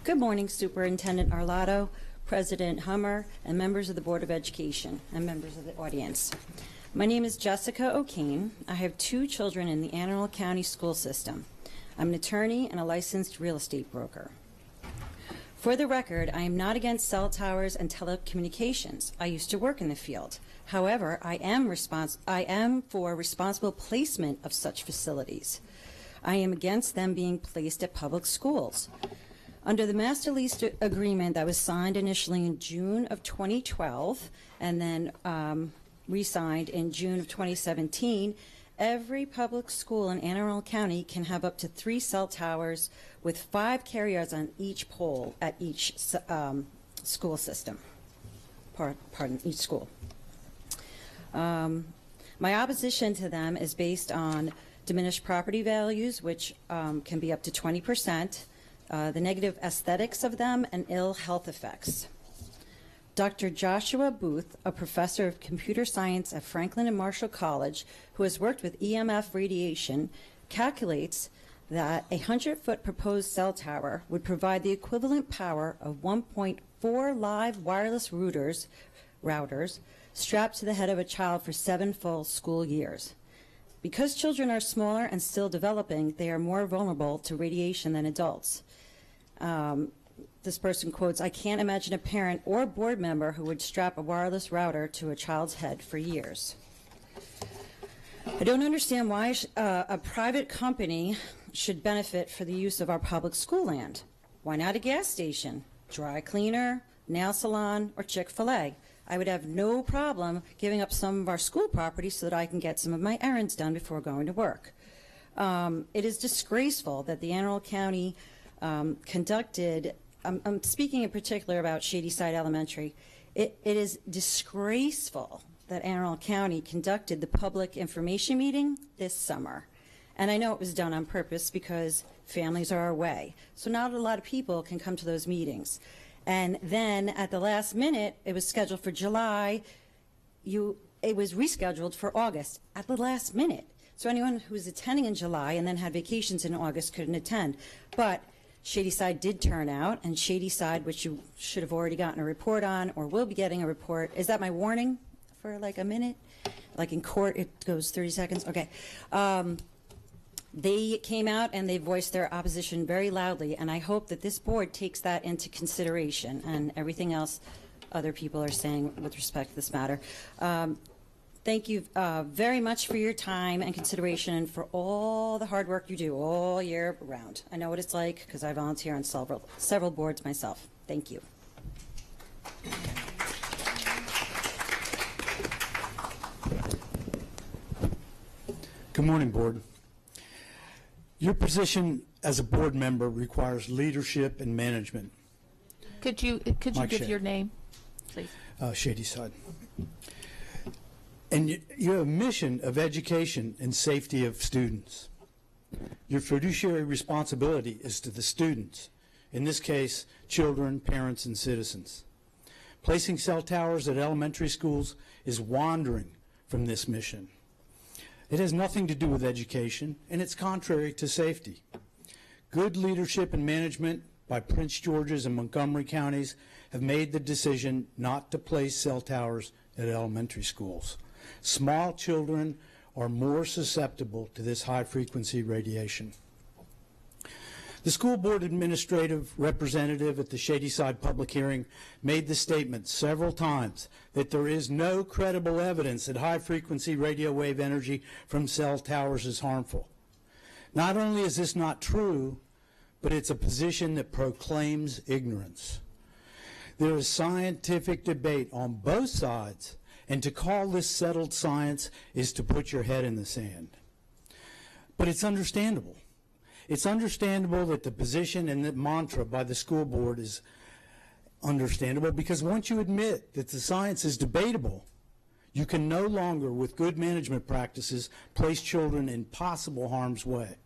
Speaker 10: Good morning, Superintendent Arlotto, President Hummer, and members of the Board of Education, and members of the audience. My name is Jessica O'Kane. I have 2 children in the Anne Arundel County school system. I'm an attorney and a licensed real estate broker. For the record, I am not against cell towers and telecommunications. I used to work in the field. However, I am for responsible placement of such facilities. I am against them being placed at public schools. Under the master lease agreement that was signed initially in June of 2012 and then re-signed in June of 2017, every public school in Anne Arundel County can have up to 3 cell towers with 5 carriers on each pole at each school system. Pardon, each school. My opposition to them is based on diminished property values, which can be up to 20%, the negative aesthetics of them, and ill health effects. Dr. Joshua Booth, a professor of computer science at Franklin and Marshall College, who has worked with EMF radiation, calculates that a 100-foot proposed cell tower would provide the equivalent power of 1.4 live wireless routers strapped to the head of a child for 7 full school years. Because children are smaller and still developing, they are more vulnerable to radiation than adults. This person quotes, "I can't imagine a parent or board member who would strap a wireless router to a child's head for years." I don't understand why a private company should benefit for the use of our public school land. Why not a gas station, dry cleaner, nail salon, or Chick-fil-A? I would have no problem giving up some of our school property so that I can get some of my errands done before going to work. It is disgraceful that the Anne Arundel County conducted, I'm speaking in particular about Shadyside Elementary, it is disgraceful
Speaker 16: that Anne Arundel County conducted the public information meeting this summer. And I know it was done on purpose because families are away. So not a lot of people can come to those meetings. And then at the last minute, it was scheduled for July. It was rescheduled for August at the last minute. So anyone who was attending in July and then had vacations in August couldn't attend. But Shadyside did turn out, and Shadyside, which you should have already gotten a report on or will be getting a report. Is that my warning for like a minute? Like in court, it goes 30 seconds? Okay. They came out and they voiced their opposition very loudly, and I hope that this board takes that into consideration and everything else other people are saying with respect to this matter. Thank you very much for your time and consideration and for all the hard work you do all year round. I know what it's like because I volunteer on several boards myself. Thank you.
Speaker 17: Good morning, board. Your position as a board member requires leadership and management.
Speaker 1: Could you give your name, please?
Speaker 17: Shadyside. And you have a mission of education and safety of students. Your fiduciary responsibility is to the students, in this case, children, parents, and citizens. Placing cell towers at elementary schools is wandering from this mission. It has nothing to do with education, and it's contrary to safety. Good leadership and management by Prince George's and Montgomery counties have made the decision not to place cell towers at elementary schools. Small children are more susceptible to this high-frequency radiation. The school board administrative representative at the Shadyside public hearing made the statement several times that there is no credible evidence that high-frequency radio wave energy from cell towers is harmful. Not only is this not true, but it's a position that proclaims ignorance. There is scientific debate on both sides, and to call this settled science is to put your head in the sand. But it's understandable. It's understandable that the position and the mantra by the school board is understandable because once you admit that the science is debatable, you can no longer, with good management practices, place children in possible harm's way.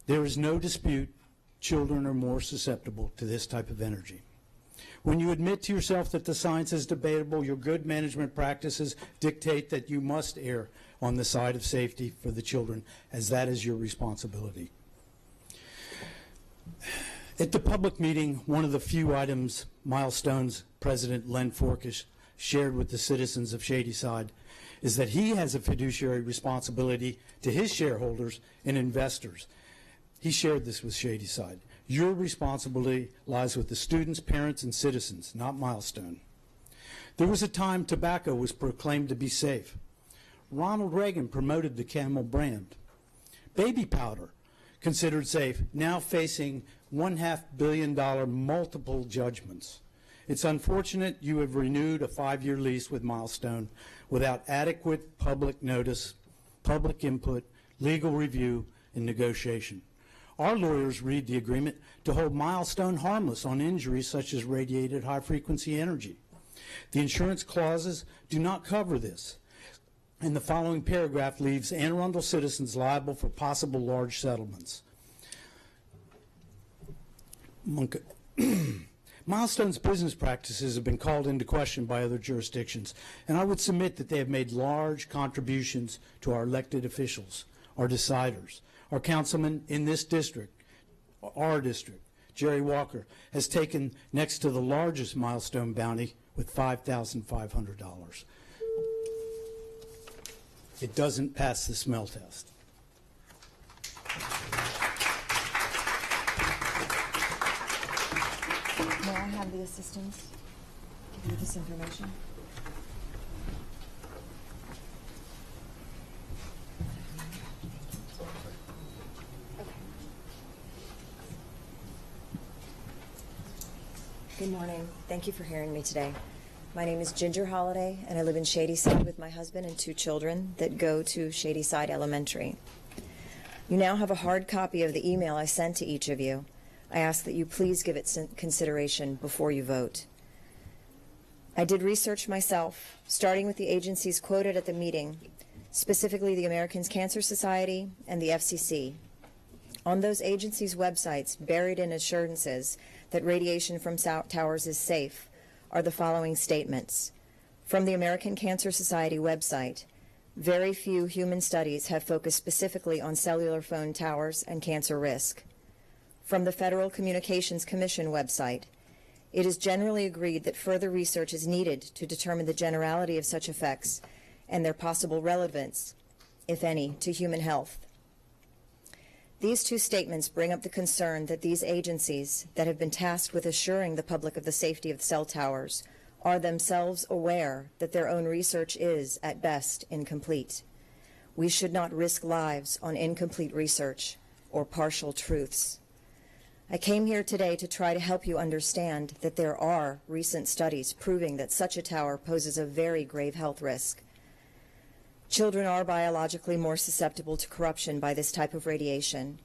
Speaker 17: There is no dispute children are more susceptible to this type of energy. When you admit to yourself that the science is debatable, your good management practices dictate that you must err on the side of safety for the children, as that is your responsibility. At the public meeting, one of the few milestones President Len Forkish shared with the citizens of Shadyside is that he has a fiduciary responsibility to his shareholders and investors. He shared this with Shadyside. Your responsibility lies with the students, parents, and citizens, not Milestone. There was a time tobacco was proclaimed to be safe. Ronald Reagan promoted the Camel brand. Baby powder, considered safe, now facing $500 million multiple judgments. It's unfortunate you have renewed a 5-year lease with Milestone without adequate public notice, public input, legal review, and negotiation. Our lawyers read the agreement to hold Milestone harmless on injuries such as radiated high-frequency energy. The insurance clauses do not cover this, and the following paragraph leaves Anne Arundel citizens liable for possible large settlements. Milestone's business practices have been called into question by other jurisdictions, and I would submit that they have made large contributions to our elected officials, our deciders. Our councilman in this district, our district, Jerry Walker, has taken next to the largest Milestone bounty with $5,500. It doesn't pass the smell test.
Speaker 18: May I have the assistants give you this information? Good morning. Thank you for hearing me today. My name is Ginger Holliday, and I live in Shadyside with my husband and 2 children that go to Shadyside Elementary. You now have a hard copy of the email I sent to each of you. I ask that you please give it consideration before you vote. I did research myself, starting with the agencies quoted at the meeting, specifically the American Cancer Society and the FCC. On those agencies' websites, buried in assurances that radiation from towers is safe, are the following statements. From the American Cancer Society website, very few human studies have focused specifically on cellular phone towers and cancer risk. From the Federal Communications Commission website, it is generally agreed that further research is needed to determine the generality of such effects and their possible relevance, if any, to human health. These two statements bring up the concern that these agencies that have been tasked with assuring the public of the safety of cell towers are themselves aware that their own research is, at best, incomplete. We should not risk lives on incomplete research or partial truths. I came here today to try to help you understand that there are recent studies proving that such a tower poses a very grave health risk. Children are biologically more susceptible to corruption by this type of radiation.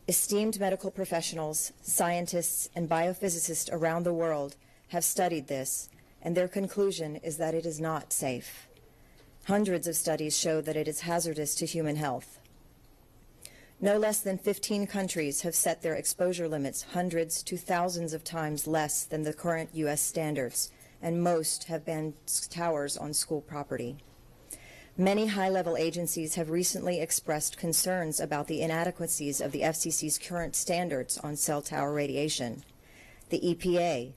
Speaker 18: Esteemed medical professionals, scientists, and biophysicists around the world have studied this, and their conclusion is that it is not safe. Hundreds of studies show that it is hazardous to human health. No less than 15 countries have set their exposure limits hundreds to thousands of times less than the current U.S. standards, and most have banned towers on school property. Many high-level agencies have recently expressed concerns about the inadequacies of the FCC's current standards on cell tower radiation. The EPA,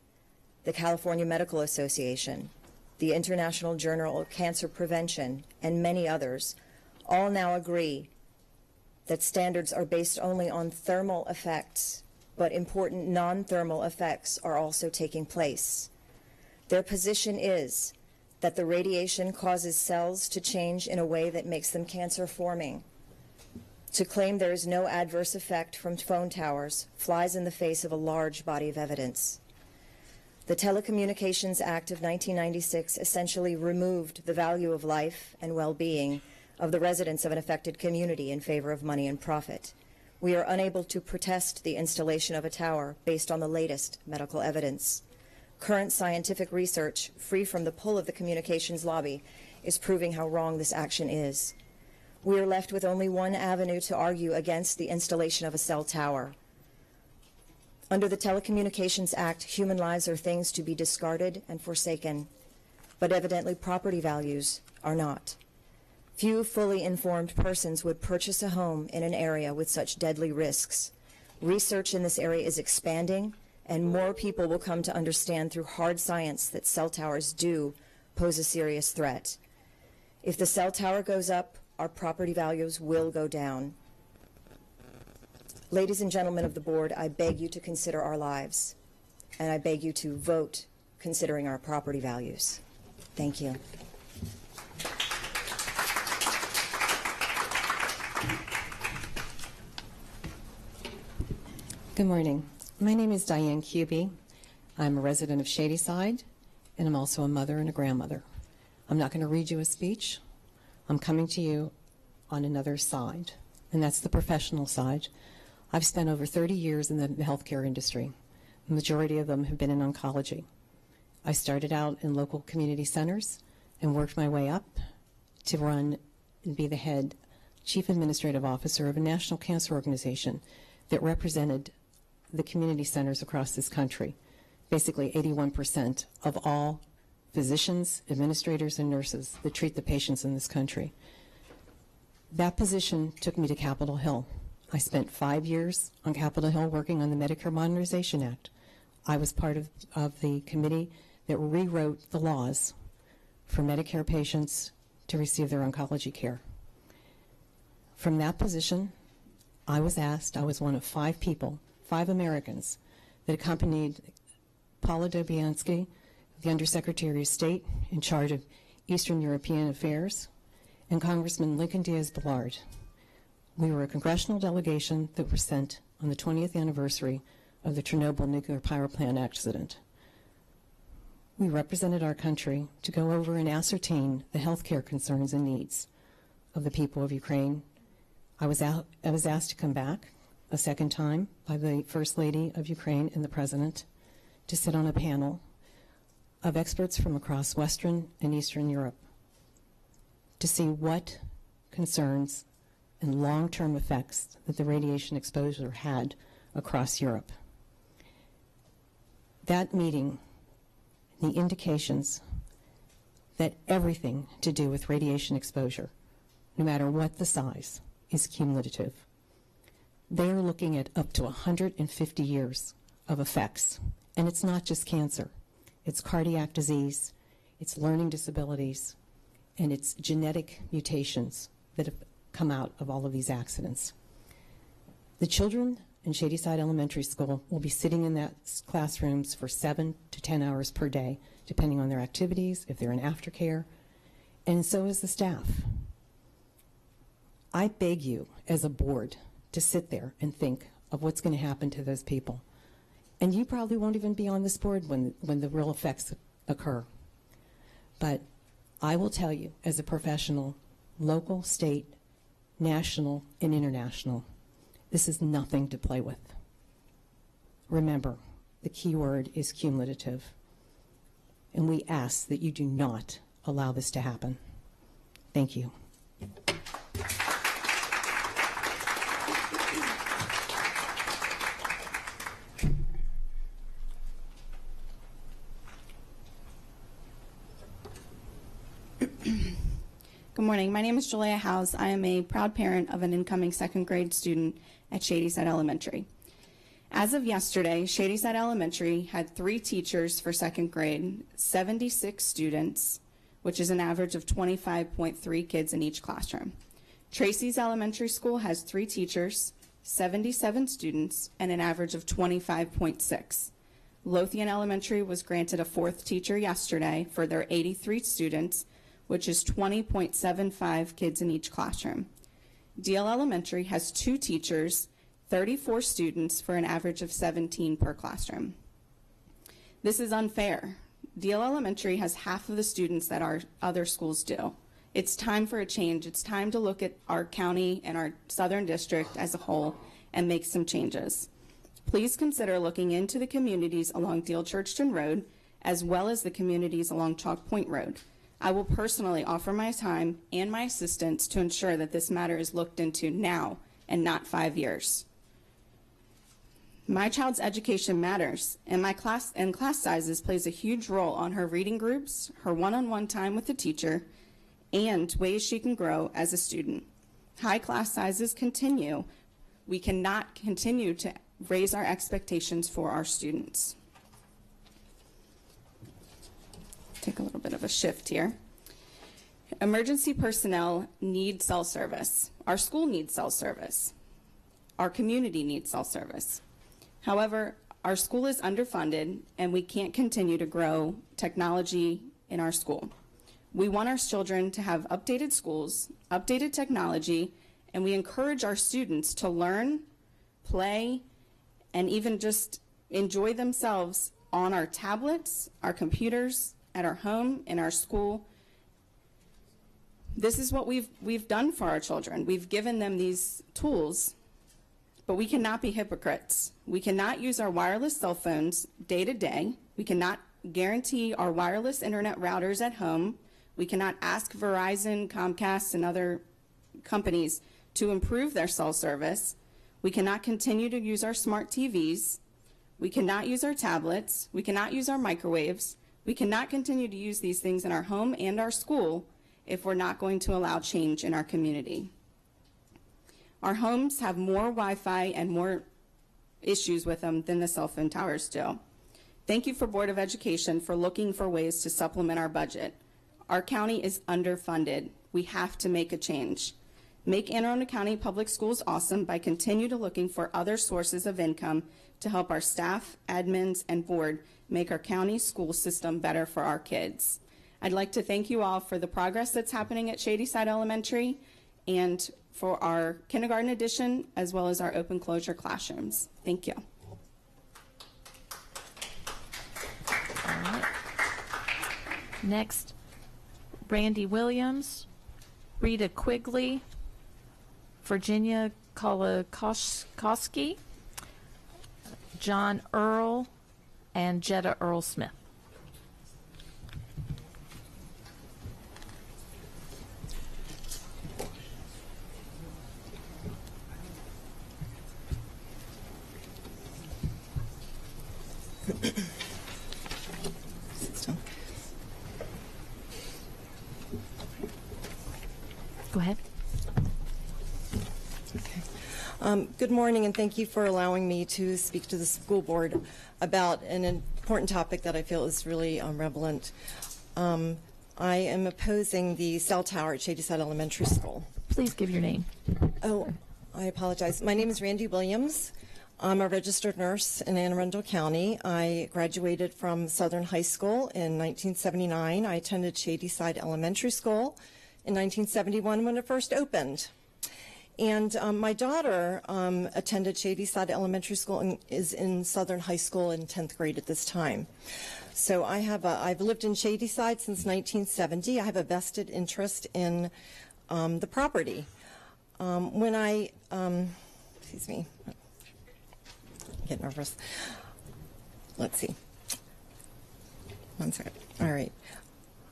Speaker 18: the California Medical Association, the International Journal of Cancer Prevention, and many others all now agree that standards are based only on thermal effects, but important non-thermal effects are also taking place. Their position is that the radiation causes cells to change in a way that makes them cancer-forming. To claim there is no adverse effect from phone towers flies in the face of a large body of evidence. The Telecommunications Act of 1996 essentially removed the value of life and well-being of the residents of an affected community in favor of money and profit. We are unable to protest the installation of a tower based on the latest medical evidence. Current scientific research, free from the pull of the communications lobby, is proving how wrong this action is. We are left with only one avenue to argue against the installation of a cell tower. Under the Telecommunications Act, human lives are things to be discarded and forsaken, but evidently property values are not. Few fully informed persons would purchase a home in an area with such deadly risks. Research in this area is expanding, and more people will come to understand through hard science that cell towers do pose a serious threat. If the cell tower goes up, our property values will go down. Ladies and gentlemen of the board, I beg you to consider our lives, and I beg you to vote considering our property values. Thank you.
Speaker 19: Good morning. My name is Diane Kubic. I'm a resident of Shadyside, and I'm also a mother and a grandmother. I'm not going to read you a speech. I'm coming to you on another side, and that's the professional side. I've spent over 30 years in the healthcare industry. The majority of them have been in oncology. I started out in local community centers and worked my way up to run and be the head chief administrative officer of a national cancer organization that represented the community centers across this country. Basically 81% of all physicians, administrators, and nurses that treat the patients in this country. That position took me to Capitol Hill. I spent 5 years on Capitol Hill working on the Medicare Modernization Act. I was part of the committee that rewrote the laws for Medicare patients to receive their oncology care. From that position, I was one of 5 people, 5 Americans, that accompanied Paula Dobianski, the Undersecretary of State in charge of Eastern European Affairs, and Congressman Lincoln Diaz-Balart. We were a congressional delegation that were sent on the 20th anniversary of the Chernobyl nuclear power plant accident. We represented our country to go over and ascertain the health care concerns and needs of the people of Ukraine. I was asked to come back a second time by the First Lady of Ukraine and the President to sit on a panel of experts from across Western and Eastern Europe to see what concerns and long-term effects that the radiation exposure had across Europe. That meeting, the indications that everything to do with radiation exposure, no matter what the size, is cumulative. They are looking at up to 150 years of effects. And it's not just cancer. It's cardiac disease, it's learning disabilities, and it's genetic mutations that have come out of all of these accidents. The children in Shadyside Elementary School will be sitting in that classrooms for 7 to 10 hours per day, depending on their activities, if they're in aftercare, and so is the staff. I beg you, as a board, to sit there and think of what's going to happen to those people. And you probably won't even be on this board when the real effects occur. But I will tell you, as a professional, local, state, national, and international, this is nothing to play with. Remember, the key word is cumulative. And we ask that you do not allow this to happen. Thank you.
Speaker 20: Good morning. My name is Julia Howes. I am a proud parent of an incoming second grade student at Shadyside Elementary. As of yesterday, Shadyside Elementary had 3 teachers for second grade, 76 students, which is an average of 25.3 kids in each classroom. Tracy's Elementary School has 3 teachers, 77 students, and an average of 25.6. Lothian Elementary was granted a 4th teacher yesterday for their 83 students, which is 20.75 kids in each classroom. DL Elementary has 2 teachers, 34 students for an average of 17 per classroom. This is unfair. DL Elementary has half of the students that our other schools do. It's time for a change. It's time to look at our county and our Southern District as a whole and make some changes. Please consider looking into the communities along Deal Churchton Road as well as the communities along Chalk Point Road. I will personally offer my time and my assistance to ensure that this matter is looked into now and not 5 years. My child's education matters, and my class sizes plays a huge role on her reading groups, her one-on-one time with the teacher, and ways she can grow as a student. High class sizes continue. We cannot continue to raise our expectations for our students. Take a little bit of a shift here. Emergency personnel need cell service. Our school needs cell service. Our community needs cell service. However, our school is underfunded and we can't continue to grow technology in our school. We want our children to have updated schools, updated technology, and we encourage our students to learn, play, and even just enjoy themselves on our tablets, our computers, at our home, in our school. This is what we've done for our children. We've given them these tools, but we cannot be hypocrites. We cannot use our wireless cell phones day to day. We cannot guarantee our wireless internet routers at home. We cannot ask Verizon, Comcast, and other companies to improve their cell service. We cannot continue to use our smart TVs. We cannot use our tablets. We cannot use our microwaves. We cannot continue to use these things in our home and our school if we're not going to allow change in our community. Our homes have more Wi-Fi and more issues with them than the cell phone towers do. Thank you for Board of Education for looking for ways to supplement our budget. Our county is underfunded. We have to make a change. Make Anne Arundel County Public Schools awesome by continue to looking for other sources of income to help our staff, admins, and board make our county school system better for our kids. I'd like to thank you all for the progress that's happening at Shadyside Elementary and for our kindergarten edition as well as our open closure classrooms. Thank you.
Speaker 1: All right. Next, Randy Williams, Rita Quigley, Virginia Kolakowski, John Earl, and Jetta Earl Smith. Go ahead.
Speaker 21: Good morning, and thank you for allowing me to speak to the school board about an important topic that I feel is really relevant. I am opposing the cell tower at Shadyside Elementary School.
Speaker 1: Please give your name.
Speaker 21: Oh, I apologize. My name is Randy Williams. I'm a registered nurse in Arundel County. I graduated from Southern High School in 1979. I attended Shadyside Elementary School in 1971 when it first opened. And my daughter attended Shadyside Elementary School and is in Southern High School in 10th grade at this time. So I've lived in Shadyside since 1970. I have a vested interest in the property. Excuse me, I get nervous. Let's see. One second. All right.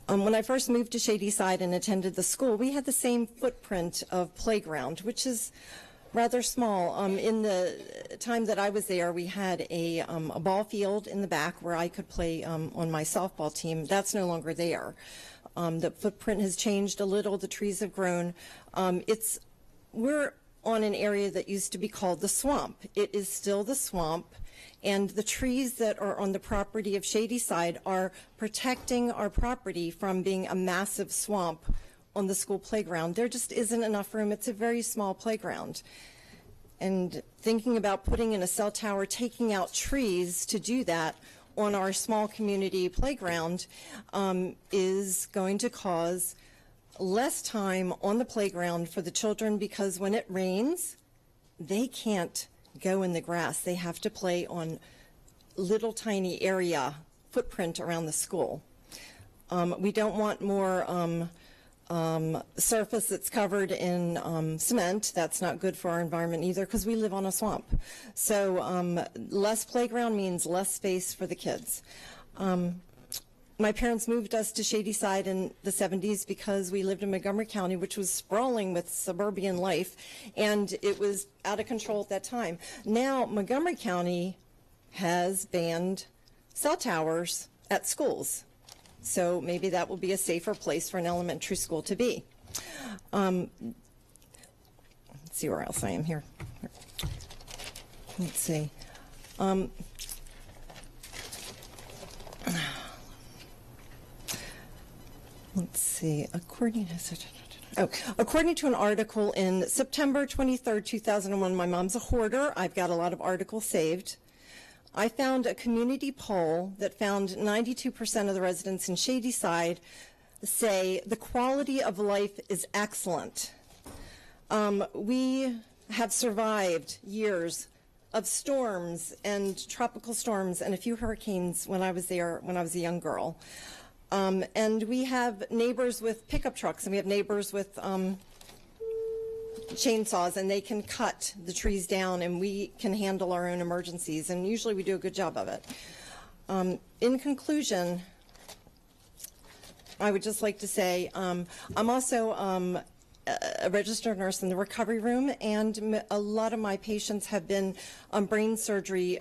Speaker 21: When I first moved to Shadyside and attended the school, we had the same footprint of playground, which is rather small. In the time that I was there, we had a ball field in the back where I could play on my softball team. That's no longer there. The footprint has changed a little. The trees have grown. We're on an area that used to be called the swamp. It is still the swamp. And the trees that are on the property of Shadyside are protecting our property from being a massive swamp on the school playground. There just isn't enough room. It's a very small playground. And thinking about putting in a cell tower, taking out trees to do that on our small community playground is going to cause less time on the playground for the children, because when it rains, they can't go in the grass. They have to play on little tiny area footprint around the school. We don't want more surface that's covered in cement. That's not good for our environment either, because we live on a swamp. So less playground means less space for the kids. My parents moved us to Shadyside in the 70s because we lived in Montgomery County, which was sprawling with suburban life, and it was out of control at that time. Now, Montgomery County has banned cell towers at schools, so maybe that will be a safer place for an elementary school to be. Let's see where else I am here. Let's see. Let's see, according to an article in September 23rd, 2001, my mom's a hoarder. I've got a lot of articles saved. I found a community poll that found 92% of the residents in Shadyside say the quality of life is excellent. We have survived years of storms and tropical storms and a few hurricanes when I was there when I was a young girl. And we have neighbors with pickup trucks, and we have neighbors with chainsaws, and they can cut the trees down, and we can handle our own emergencies, and usually we do a good job of it. In conclusion, I would just like to say I'm also a registered nurse in the recovery room, and a lot of my patients have been brain surgery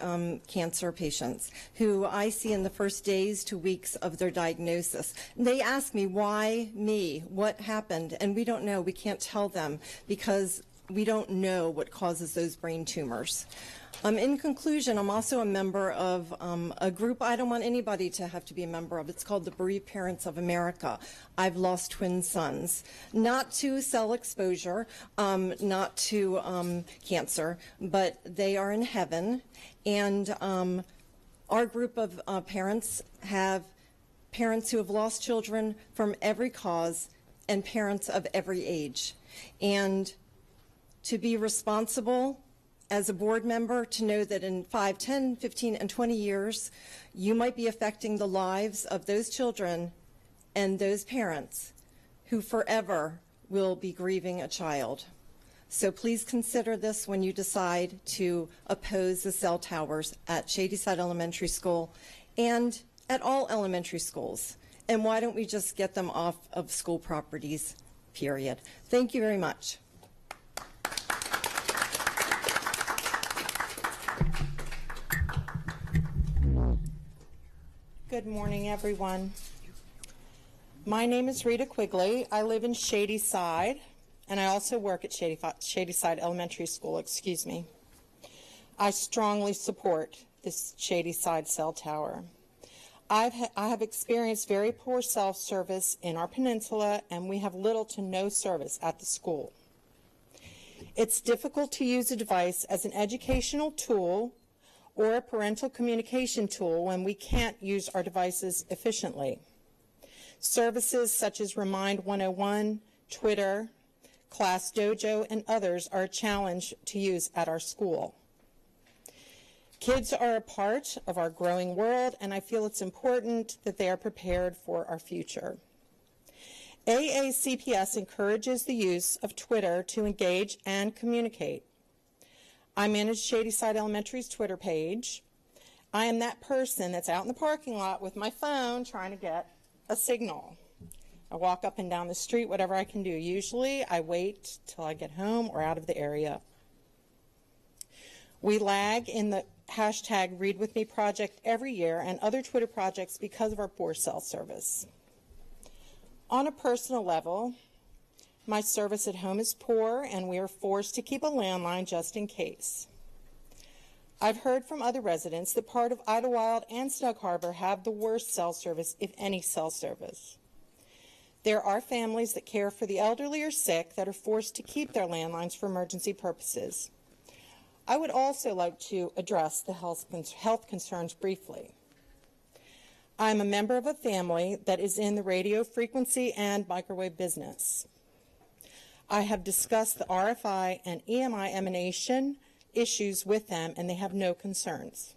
Speaker 21: cancer patients who I see in the first days to weeks of their diagnosis. And they ask me, why me? What happened? And we don't know. We can't tell them because we don't know what causes those brain tumors. In conclusion, I'm also a member of a group I don't want anybody to have to be a member of. It's called the Bereaved Parents of America. I've lost twin sons, not to cell exposure, not to cancer, but they are in heaven. And our group of parents have parents who have lost children from every cause and parents of every age. And to be responsible as a board member, to know that in 5, 10, 15, and 20 years, you might be affecting the lives of those children and those parents who forever will be grieving a child. So please consider this when you decide to oppose the cell towers at Shadyside Elementary School and at all elementary schools. And why don't we just get them off of school properties, period. Thank you very much.
Speaker 2: Good morning, everyone. My name is Rita Quigley. I live in Shadyside, and I also work at Shadyside Elementary School, excuse me. I strongly support this Shadyside cell tower. I have experienced very poor self-service in our peninsula, and we have little to no service at the school. It's difficult to use a device as an educational tool or a parental communication tool when we can't use our devices efficiently. Services such as Remind 101, Twitter, Class Dojo, and others are a challenge to use at our school. Kids are a part of our growing world, and I feel it's important that they are prepared for our future. AACPTAS encourages the use of Twitter to engage and communicate. I manage Shadyside Elementary's Twitter page. I am that person that's out in the parking lot with my phone trying to get a signal. I walk up and down the street, whatever I can do. Usually I wait till I get home or out of the area. We lag in the hashtag Read With Me project every year and other Twitter projects because of our poor cell service. On a personal level, my service at home is poor, and we are forced to keep a landline just in case. I've heard from other residents that part of Idlewild and Snug Harbor have the worst cell service, if any cell service. There are families that care for the elderly or sick that are forced to keep their landlines for emergency purposes. I would also like to address the health concerns briefly. I'm a member of a family that is in the radio frequency and microwave business. I have discussed the RFI and EMI emanation issues with them, and they have no concerns.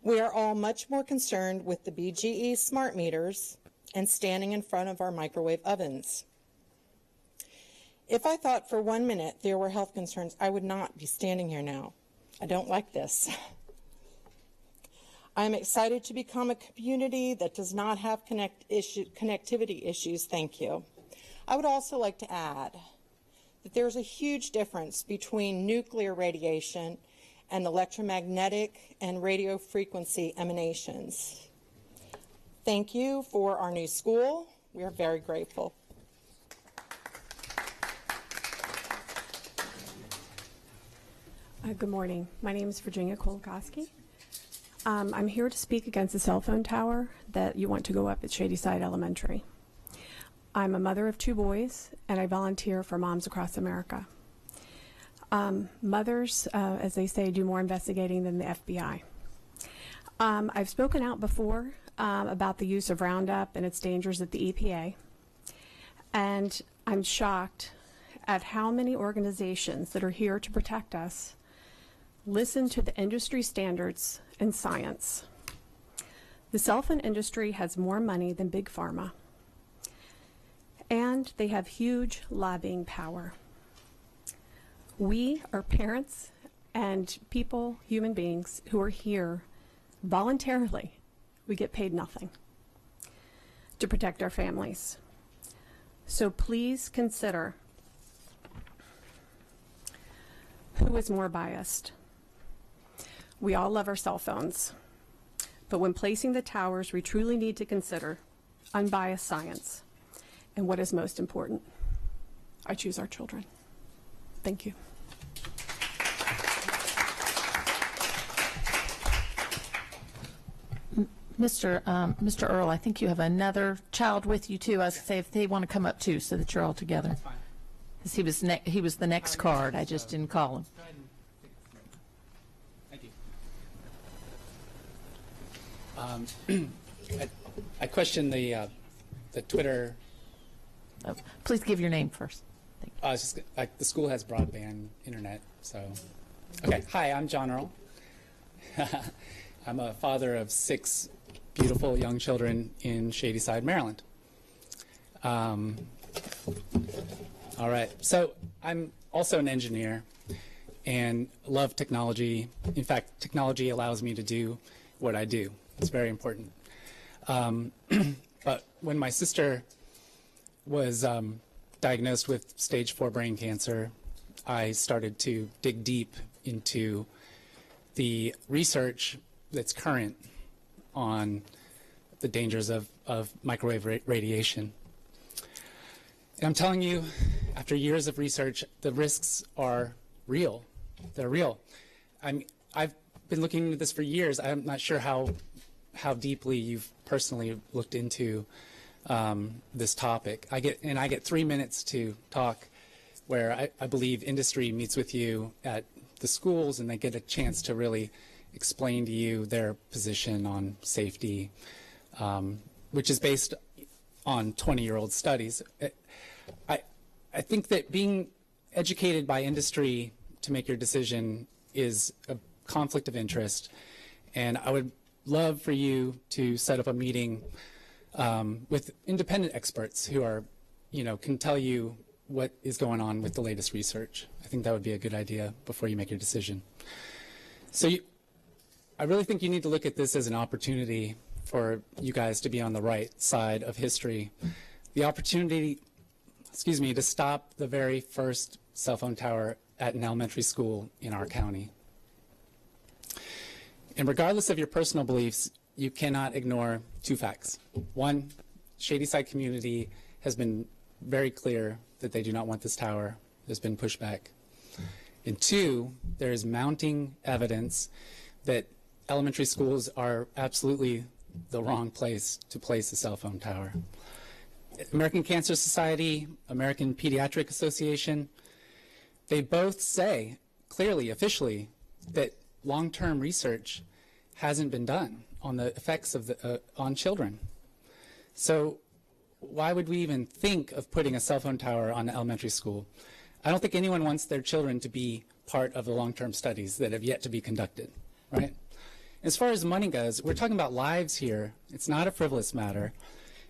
Speaker 2: We are all much more concerned with the BGE smart meters and standing in front of our microwave ovens. If I thought for 1 minute there were health concerns, I would not be standing here now. I don't like this. I am excited to become a community that does not have connectivity issues. Thank you. I would also like to add that there's a huge difference between nuclear radiation and electromagnetic and radio frequency emanations. Thank you for our new school. We are very grateful.
Speaker 22: Good morning. My name is Virginia Kolakowski. I'm here to speak against the cell phone tower that you want to go up at Shadyside Elementary. I'm a mother of 2 boys, and I volunteer for Moms Across America. Mothers, as they say, do more investigating than the FBI. I've spoken out before about the use of Roundup and its dangers at the EPA, and I'm shocked at how many organizations that are here to protect us listen to the industry standards and science. The cell phone industry has more money than Big Pharma, and they have huge lobbying power. We are parents and people, human beings, who are here voluntarily. We get paid nothing to protect our families. So please consider who is more biased. We all love our cell phones, but when placing the towers, we truly need to consider unbiased science and what is most important. I choose our children. Thank you.
Speaker 1: Mr. Earl, I think you have another child with you too. I was going to say if they want to come up too, so that you're all together. Because he was the next card. I just didn't call him.
Speaker 23: Thank you. I question the Twitter.
Speaker 1: Oh, please give your name first.
Speaker 23: The school has broadband internet, so. Okay. Hi, I'm John Earl. I'm a father of 6 beautiful young children in Shadyside, Maryland. All right. So I'm also an engineer and love technology. In fact, technology allows me to do what I do. It's very important. But when my sister was diagnosed with stage 4 brain cancer, I started to dig deep into the research that's current on the dangers of microwave radiation. And I'm telling you, after years of research, the risks are real. They're real. I've been looking into this for years. I'm not sure how deeply you've personally looked into this topic. I get 3 minutes to talk, where I believe industry meets with you at the schools and they get a chance to really explain to you their position on safety, which is based on 20-year-old studies. I think that being educated by industry to make your decision is a conflict of interest, and I would love for you to set up a meeting with independent experts who are, can tell you what is going on with the latest research. I think that would be a good idea before you make your decision. So I really think you need to look at this as an opportunity for you guys to be on the right side of history. The opportunity, to stop the very first cell phone tower at an elementary school in our county. And regardless of your personal beliefs, you cannot ignore two facts. One, Shadyside community has been very clear that they do not want this tower. There's been pushback. And two, there is mounting evidence that elementary schools are absolutely the wrong place to place a cell phone tower. American Cancer Society, American Pediatric Association, they both say clearly, officially, that long-term research hasn't been done on the effects of on children. So why would we even think of putting a cell phone tower on an elementary school? I don't think anyone wants their children to be part of the long-term studies that have yet to be conducted, right? As far as money goes, we're talking about lives here. It's not a frivolous matter.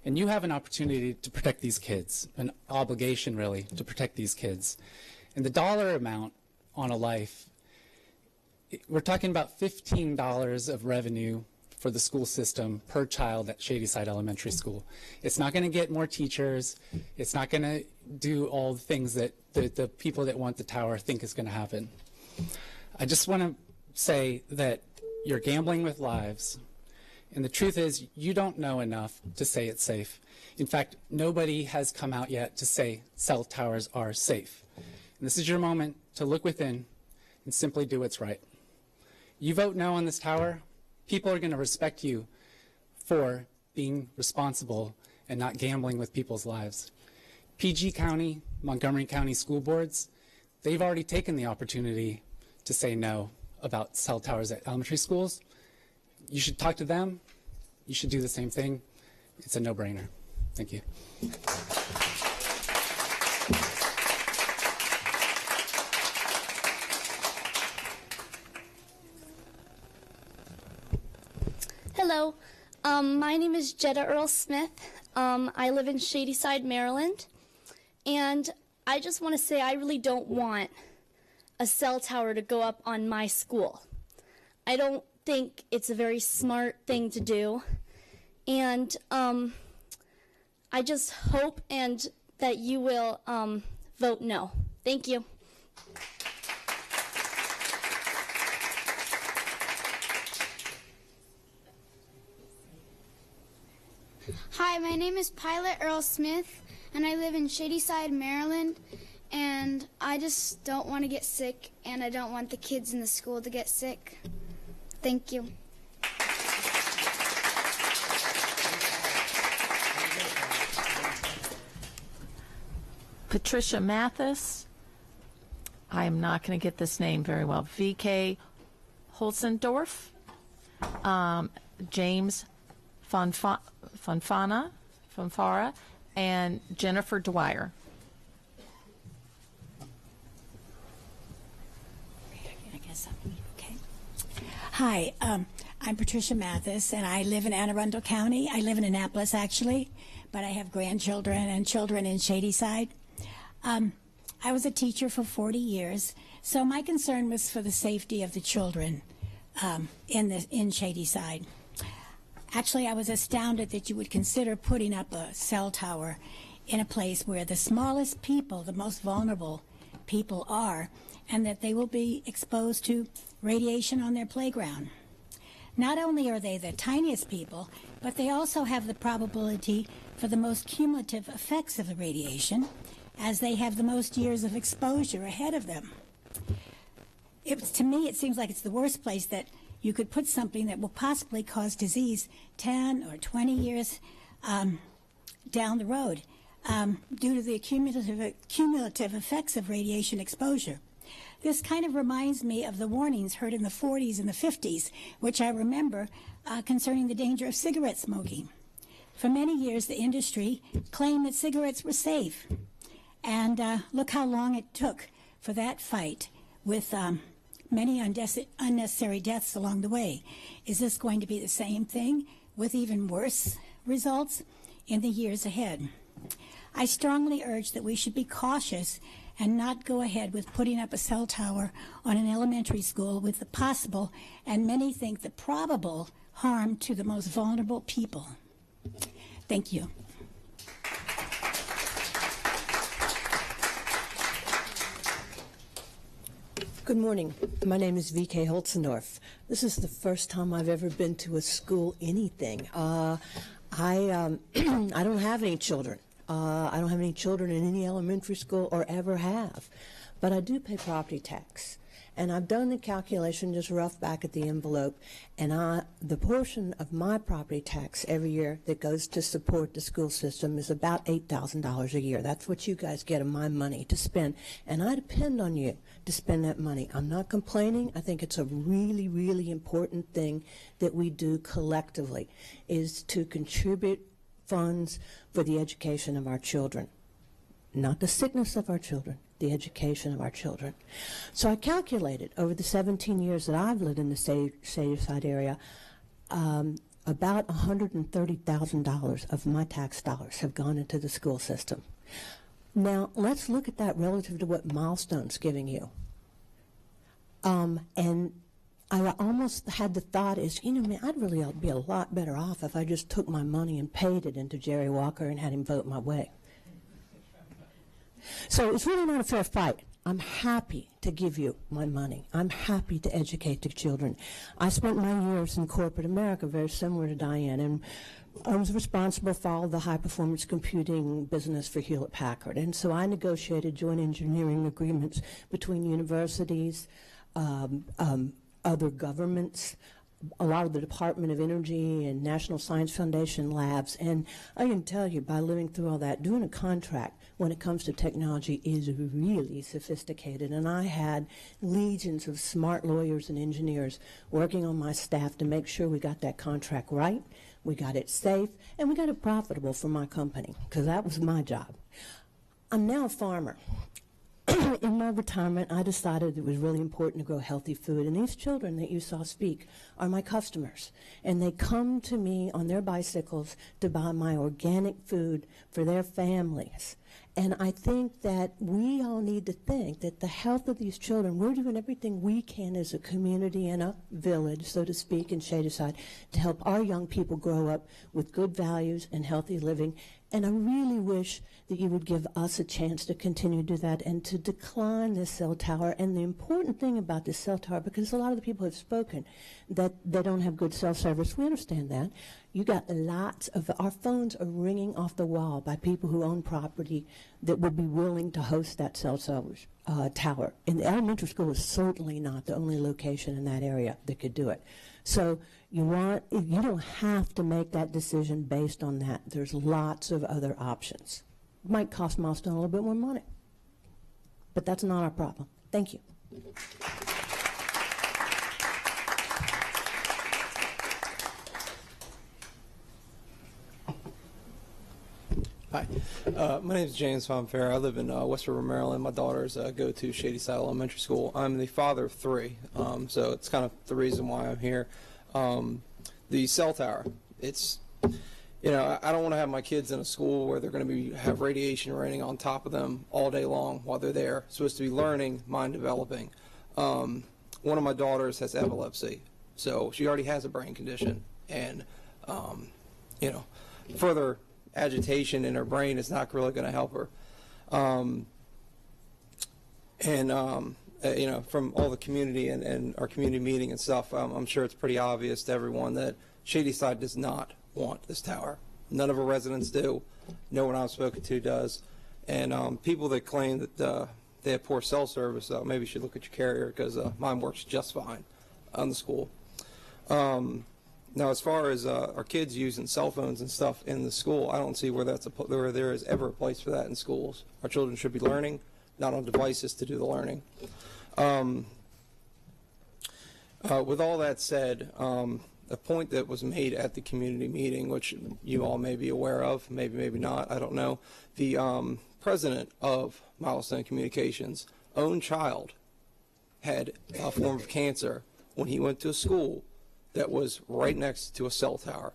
Speaker 23: And you have an opportunity to protect these kids, an obligation, really, to protect these kids. And the dollar amount on a life, we're talking about $15 of revenue for the school system per child at Shadyside Elementary School. It's not going to get more teachers. It's not going to do all the things that the people that want the tower think is going to happen. I just want to say that you're gambling with lives. And the truth is, you don't know enough to say it's safe. In fact, nobody has come out yet to say cell towers are safe. And this is your moment to look within and simply do what's right. You vote no on this tower, people are going to respect you for being responsible and not gambling with people's lives. PG County, Montgomery County school boards, they've already taken the opportunity to say no about cell towers at elementary schools. You should talk to them. You should do the same thing. It's a no-brainer. Thank you.
Speaker 4: Hello, my name is Jetta Earl Smith. I live in Shadyside, Maryland, and I just want to say I really don't want a cell tower to go up on my school. I don't think it's a very smart thing to do, and I just hope that you will vote no. Thank you.
Speaker 6: Hi, my name is Pilot Earl Smith, and I live in Shadyside, Maryland, and I just don't want to get sick, and I don't want the kids in the school to get sick. Thank you.
Speaker 1: Patricia Mathis, I am not going to get this name very well, V.K. Holzendorf, James Fonfara, and Jennifer Dwyer.
Speaker 7: Hi, I'm Patricia Mathis, and I live in Anne Arundel County. I live in Annapolis, actually, but I have grandchildren and children in Shadyside. I was a teacher for 40 years, so my concern was for the safety of the children in Shadyside. Actually, I was astounded that you would consider putting up a cell tower in a place where the smallest people, the most vulnerable people are, and that they will be exposed to radiation on their playground. Not only are they the tiniest people, but they also have the probability for the most cumulative effects of the radiation, as they have the most years of exposure ahead of them. To me, it seems like it's the worst place that you could put something that will possibly cause disease 10 or 20 years down the road due to the cumulative effects of radiation exposure. This kind of reminds me of the warnings heard in the 40s and the 50s, which I remember concerning the danger of cigarette smoking. For many years, the industry claimed that cigarettes were safe. And look how long it took for that fight with many unnecessary deaths along the way. Is this going to be the same thing with even worse results in the years ahead? I strongly urge that we should be cautious and not go ahead with putting up a cell tower on an elementary school with the possible, and many think the probable, harm to the most vulnerable people. Thank you.
Speaker 8: Good morning. My name is V.K. Holzendorf. This is the first time I've ever been to a school anything. I don't have any children. I don't have any children in any elementary school or ever have. But I do pay property tax. And I've done the calculation just rough back at the envelope, and the portion of my property tax every year that goes to support the school system is about $8,000 a year. That's what you guys get of my money to spend, and I depend on you to spend that money. I'm not complaining. I think it's a really, really important thing that we do collectively, is to contribute funds for the education of our children. Not the sickness of our children, the education of our children. So I calculated over the 17 years that I've lived in the Shadyside area, about $130,000 of my tax dollars have gone into the school system. Now, let's look at that relative to what Milestone's giving you. And I almost had the thought is, man, I'd really be a lot better off if I just took my money and paid it into Jerry Walker and had him vote my way. So it's really not a fair fight. I'm happy to give you my money. I'm happy to educate the children. I spent my years in corporate America, very similar to Diane, and I was responsible for all the high-performance computing business for Hewlett-Packard. And so I negotiated joint engineering agreements between universities, other governments, a lot of the Department of Energy and National Science Foundation labs. And I can tell you, by living through all that, doing a contract when it comes to technology is really sophisticated. And I had legions of smart lawyers and engineers working on my staff to make sure we got that contract right, we got it safe, and we got it profitable for my company, because that was my job. I'm now a farmer. In my retirement, I decided it was really important to grow healthy food. And these children that you saw speak are my customers. And they come to me on their bicycles to buy my organic food for their families. And I think that we all need to think that the health of these children, we're doing everything we can as a community and a village, so to speak, in Shadyside, to help our young people grow up with good values and healthy living. And I really wish that you would give us a chance to continue to do that and to decline this cell tower. And the important thing about this cell tower, because a lot of the people have spoken that they don't have good cell service, we understand that. You got lots of, our phones are ringing off the wall by people who own property that would be willing to host that cell tower. And the elementary school is certainly not the only location in that area that could do it. So you don't have to make that decision based on that. There's lots of other options. It might cost Milestone a little bit more money, but that's not our problem. Thank you.
Speaker 9: Hi, my name is James Fonfair. I live in West Maryland. My daughters go to Shadyside Elementary School. I'm the father of three, so it's kind of the reason why I'm here. The cell tower, it's, you know, I don't want to have my kids in a school where they're going to have radiation raining on top of them all day long while they're there. Supposed to be learning, mind developing. One of my daughters has epilepsy, so she already has a brain condition, and you know, further agitation in her brain is not really going to help her. from all the community and our community meeting and stuff, I'm sure it's pretty obvious to everyone that Shadyside does not want this tower. None of our residents do. No one I've spoken to does. And people that claim that they have poor cell service, maybe you should look at your carrier, because mine works just fine on the school. Now, as far as our kids using cell phones and stuff in the school, I don't see where where there is ever a place for that in schools. Our children should be learning, not on devices to do the learning. With all that said, a point that was made at the community meeting, which you all may be aware of, maybe not, I don't know. The president of Milestone Communications' own child had a form of cancer when he went to a school that was right next to a cell tower.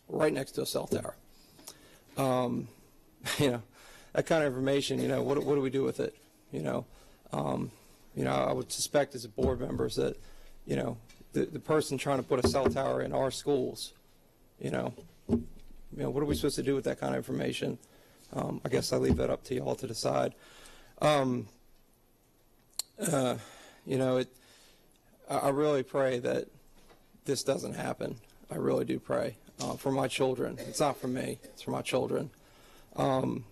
Speaker 9: Right next to a cell tower. That kind of information, what do we do with it? I would suspect as a board members that, the person trying to put a cell tower in our schools, what are we supposed to do with that kind of information? I guess I leave that up to you all to decide. I really pray that this doesn't happen. I really do pray for my children. It's not for me. It's for my children. You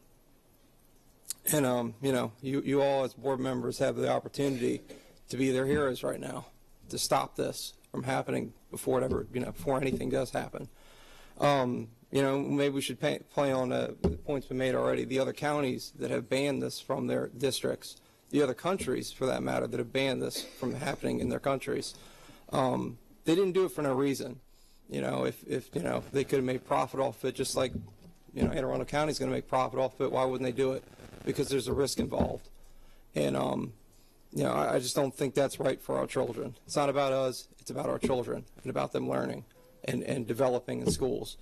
Speaker 9: all as board members have the opportunity to be their heroes right now, to stop this from happening before it ever, before anything does happen. Maybe we should play on the points been made already. The other counties that have banned this from their districts, the other countries, for that matter, that have banned this from happening in their countries. They didn't do it for no reason. If they could have made profit off it, just like Anne Arundel County is going to make profit off it, why wouldn't they do it? Because there's a risk involved. And I just don't think that's right for our children. It's not about us, it's about our children and about them learning and developing in schools.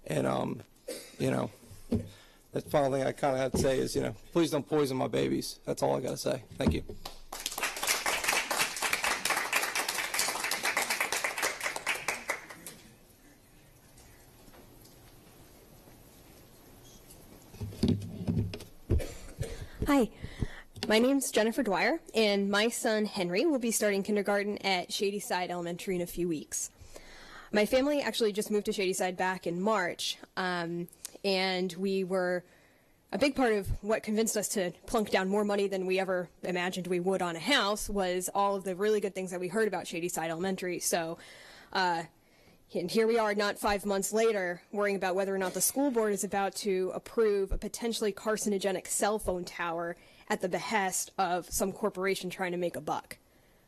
Speaker 9: And the final thing I kind of have to say is, please don't poison my babies. That's all I got to say. Thank you.
Speaker 11: Hi, my name's Jennifer Dwyer, and my son Henry will be starting kindergarten at Shadyside Elementary in a few weeks. My family actually just moved to Shadyside back in March, and a big part of what convinced us to plunk down more money than we ever imagined we would on a house was all of the really good things that we heard about Shadyside Elementary. So, and here we are not 5 months later worrying about whether or not the school board is about to approve a potentially carcinogenic cell phone tower at the behest of some corporation trying to make a buck.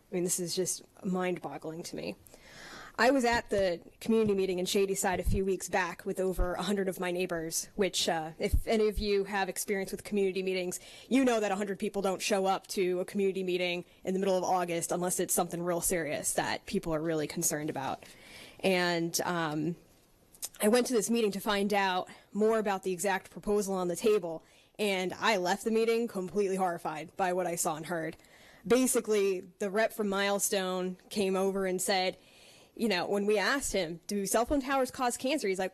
Speaker 11: I mean, this is just mind-boggling to me. I was at the community meeting in Shadyside a few weeks back with over 100 of my neighbors, which if any of you have experience with community meetings, you know that 100 people don't show up to a community meeting in the middle of August unless it's something real serious that people are really concerned about. And I went to this meeting to find out more about the exact proposal on the table, and I left the meeting completely horrified by what I saw and heard. Basically, the rep from Milestone came over and said, when we asked him, do cell phone towers cause cancer? He's like,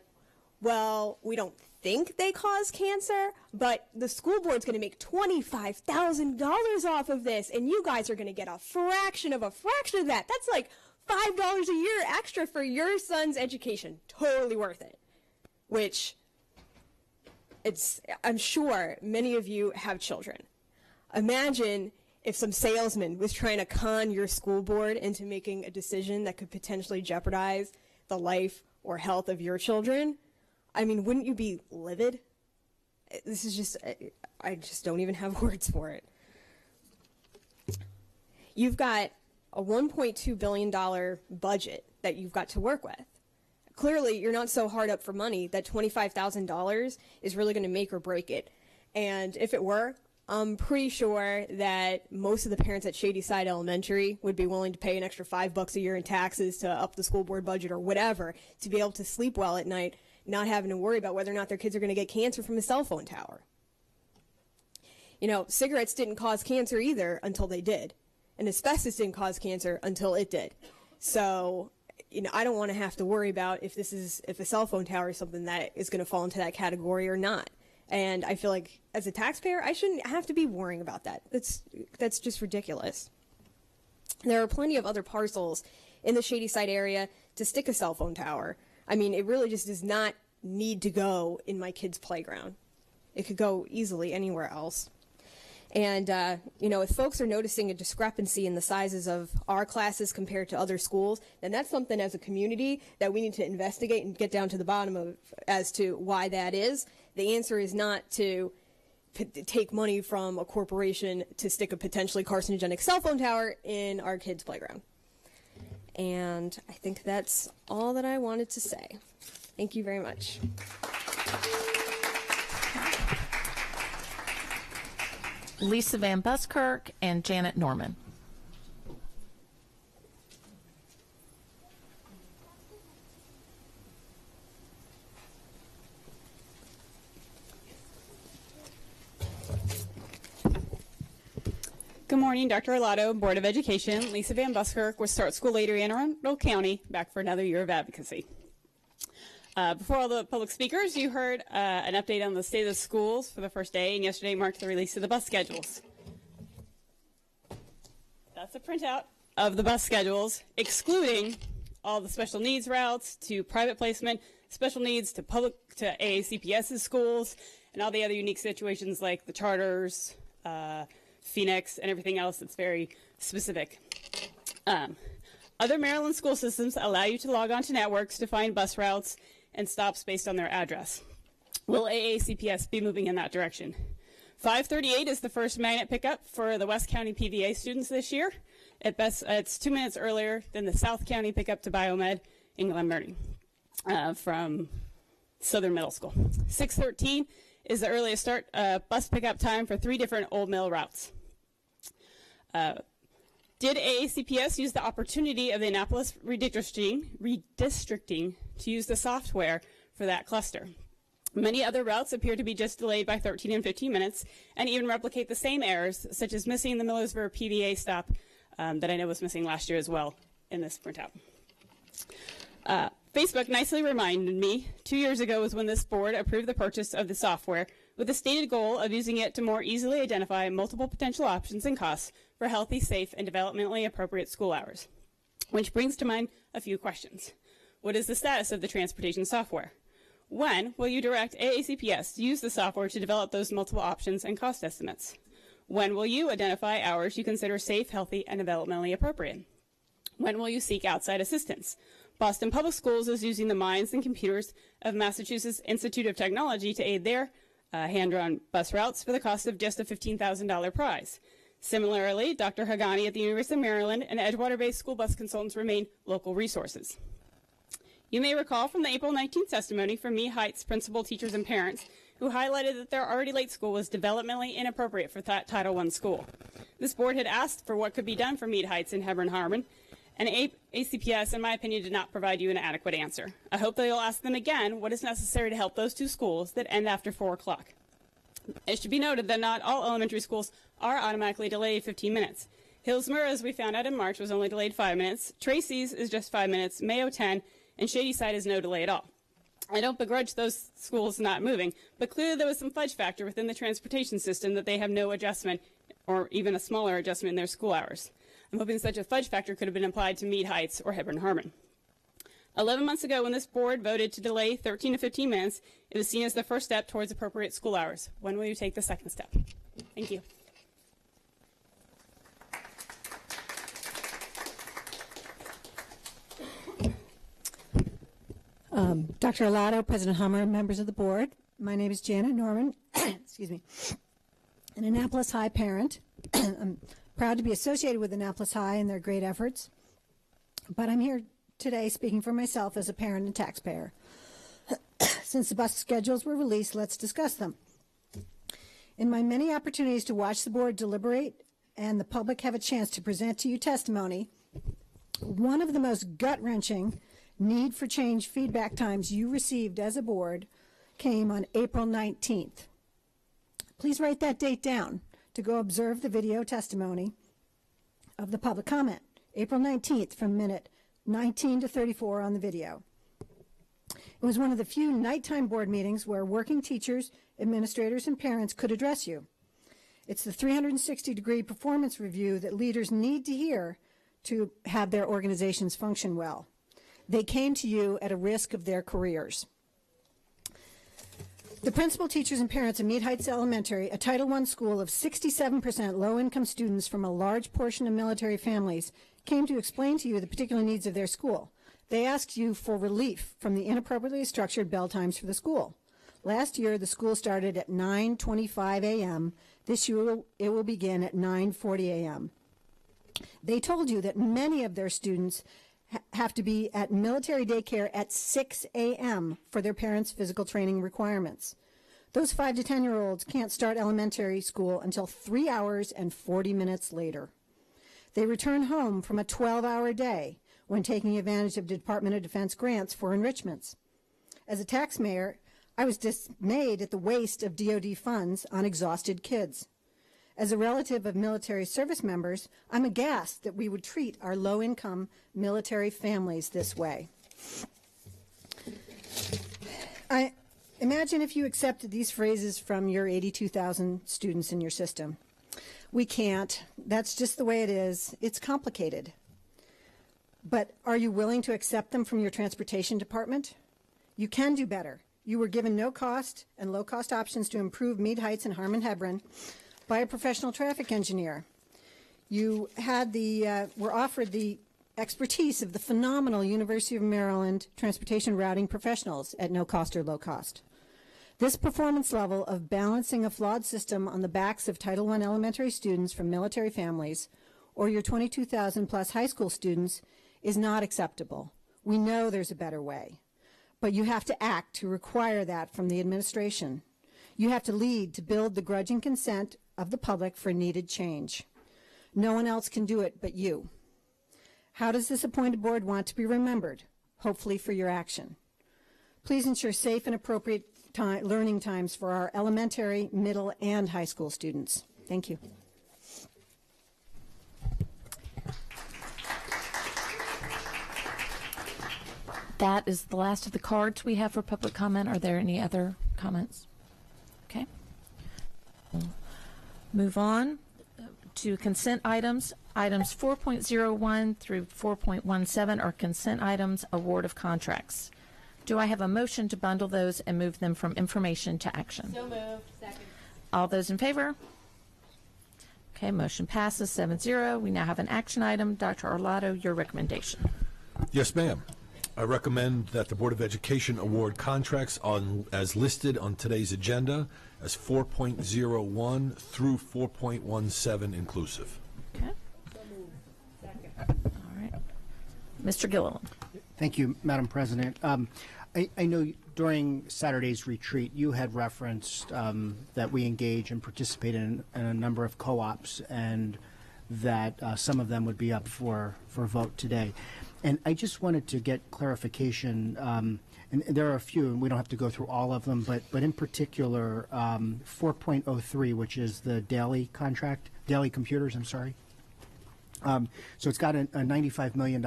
Speaker 11: well, we don't think they cause cancer, but the school board's going to make $25,000 off of this, and you guys are going to get a fraction of that. That's like $5 a year extra for your son's education. Totally worth it. Which, I'm sure many of you have children. Imagine if some salesman was trying to con your school board into making a decision that could potentially jeopardize the life or health of your children. I mean, wouldn't you be livid? This is just, I just don't even have words for it. You've got a $1.2 billion budget that you've got to work with. Clearly, you're not so hard up for money that $25,000 is really going to make or break it. And if it were, I'm pretty sure that most of the parents at Shadyside Elementary would be willing to pay an extra $5 a year in taxes to up the school board budget or whatever to be able to sleep well at night, not having to worry about whether or not their kids are going to get cancer from a cell phone tower. Cigarettes didn't cause cancer either until they did. And asbestos didn't cause cancer until it did. So, I don't want to have to worry about if a cell phone tower is something that is going to fall into that category or not. And I feel like as a taxpayer, I shouldn't have to be worrying about that. That's just ridiculous. There are plenty of other parcels in the Shadyside area to stick a cell phone tower. I mean, it really just does not need to go in my kid's playground. It could go easily anywhere else. And, if folks are noticing a discrepancy in the sizes of our classes compared to other schools, then that's something as a community that we need to investigate and get down to the bottom of as to why that is. The answer is not to take money from a corporation to stick a potentially carcinogenic cell phone tower in our kids' playground. And I think that's all that I wanted to say. Thank you very much.
Speaker 1: Lisa Van Buskirk and Janet Norman.
Speaker 12: Good morning, Dr. Arlotto, Board of Education. Lisa Van Buskirk with Start School Later in Arundel County, back for another year of advocacy. Before all the public speakers, you heard an update on the state of the schools for the first day, and yesterday marked the release of the bus schedules. That's a printout of the bus schedules, excluding all the special needs routes to private placement, special needs to AACPTAS schools, and all the other unique situations like the charters, Phoenix, and everything else that's very specific. Other Maryland school systems allow you to log on to networks to find bus routes and stops based on their address. Will AACPS be moving in that direction? 5:38 is the first magnet pickup for the West County PVA students this year. At best, it's 2 minutes earlier than the South County pickup to Biomed in Glen Burnie from Southern Middle School. 6:13 is the earliest start bus pickup time for 3 different Old Mill routes. Did AACPS use the opportunity of the Annapolis redistricting to use the software for that cluster? Many other routes appear to be just delayed by 13 and 15 minutes and even replicate the same errors, such as missing the Millersburg PVA stop that I know was missing last year as well in this printout. Facebook nicely reminded me 2 years ago was when this board approved the purchase of the software with the stated goal of using it to more easily identify multiple potential options and costs for healthy, safe, and developmentally appropriate school hours. Which brings to mind a few questions. What is the status of the transportation software? When will you direct AACPS to use the software to develop those multiple options and cost estimates? When will you identify hours you consider safe, healthy, and developmentally appropriate? When will you seek outside assistance? Boston Public Schools is using the minds and computers of Massachusetts Institute of Technology to aid their hand-drawn bus routes for the cost of just a $15,000 prize. Similarly, Dr. Hagani at the University of Maryland and Edgewater-based school bus consultants remain local resources. You may recall from the April 19th testimony from Mead Heights principal, teachers, and parents who highlighted that their already late school was developmentally inappropriate for that Title I school. This board had asked for what could be done for Mead Heights and Hebron Harmon, and ACPS, in my opinion, did not provide you an adequate answer. I hope that you'll ask them again what is necessary to help those 2 schools that end after 4 o'clock. It should be noted that not all elementary schools are automatically delayed 15 minutes. Hillsmer, as we found out in March, was only delayed 5 minutes. Tracy's is just 5 minutes, Mayo 10, and Shadyside is no delay at all. I don't begrudge those schools not moving, but clearly there was some fudge factor within the transportation system that they have no adjustment or even a smaller adjustment in their school hours. I'm hoping such a fudge factor could have been applied to Mead Heights or Hebron Harmon. 11 months ago, when this board voted to delay 13 to 15 minutes, it was seen as the first step towards appropriate school hours. When will you take the second step? Thank you.
Speaker 13: Dr. Allotto, President Hummer, members of the board. My name is Janet Norman, excuse me, an Annapolis High parent. I'm proud to be associated with Annapolis High and their great efforts, but I'm here today speaking for myself as a parent and taxpayer. Since the bus schedules were released, let's discuss them. In my many opportunities to watch the board deliberate and the public have a chance to present to you testimony, one of the most gut-wrenching need for change feedback times you received as a board came on April 19th. Please write that date down to go observe the video testimony of the public comment. April 19th from minute 19 to 34 on the video. It was one of the few nighttime board meetings where working teachers, administrators, and parents could address you. It's the 360-degree performance review that leaders need to hear to have their organizations function well. They came to you at a risk of their careers. The principal, teachers, and parents of Mead Heights Elementary, a Title I school of 67% low-income students from a large portion of military families, came to explain to you the particular needs of their school. They asked you for relief from the inappropriately structured bell times for the school. Last year, the school started at 9:25 a.m. This year, it will begin at 9:40 a.m. They told you that many of their students have to be at military daycare at 6 a.m. for their parents' physical training requirements. Those 5 to 10-year-olds can't start elementary school until 3 hours and 40 minutes later. They return home from a 12-hour day when taking advantage of Department of Defense grants for enrichments. As a taxpayer, I was dismayed at the waste of DoD funds on exhausted kids. As a relative of military service members, I'm aghast that we would treat our low-income military families this way. I imagine if you accepted these phrases from your 82,000 students in your system. We can't. That's just the way it is. It's complicated. But are you willing to accept them from your transportation department? You can do better. You were given no-cost and low-cost options to improve Mead Heights and Harmon-Hebron by a professional traffic engineer. You had were offered the expertise of the phenomenal University of Maryland transportation routing professionals at no cost or low cost. This performance level of balancing a flawed system on the backs of Title I elementary students from military families or your 22,000 plus high school students is not acceptable. We know there's a better way, but you have to act to require that from the administration. You have to lead to build the grudging consent of the public for needed change. No one else can do it but you. How does this appointed board want to be remembered? Hopefully for your action. Please ensure safe and appropriate learning times for our elementary, middle, and high school students. Thank you.
Speaker 1: That is the last of the cards we have for public comment. Are there any other comments? Okay. We'll move on to consent items. Items 4.01 through 4.17 are consent items, award of contracts. Do I have a motion to bundle those and move them from information to action?
Speaker 3: So moved. Second.
Speaker 1: All those in favor? Okay, motion passes 7-0. We now have an action item. Dr. Arlotto, your recommendation.
Speaker 14: Yes, ma'am. I recommend that the Board of Education award contracts as listed on today's agenda as 4.01 through 4.17 inclusive.
Speaker 1: Okay. All right. Mr. Gilliland.
Speaker 3: Thank you, Madam President. I know during Saturday's retreat you had referenced that we engage and participate in a number of co-ops and that some of them would be up for vote today. And I just wanted to get clarification, and there are a few, and we don't have to go through all of them, but in particular 4.03, which is the daily contract, daily computers, I'm sorry. So it's got a $95 million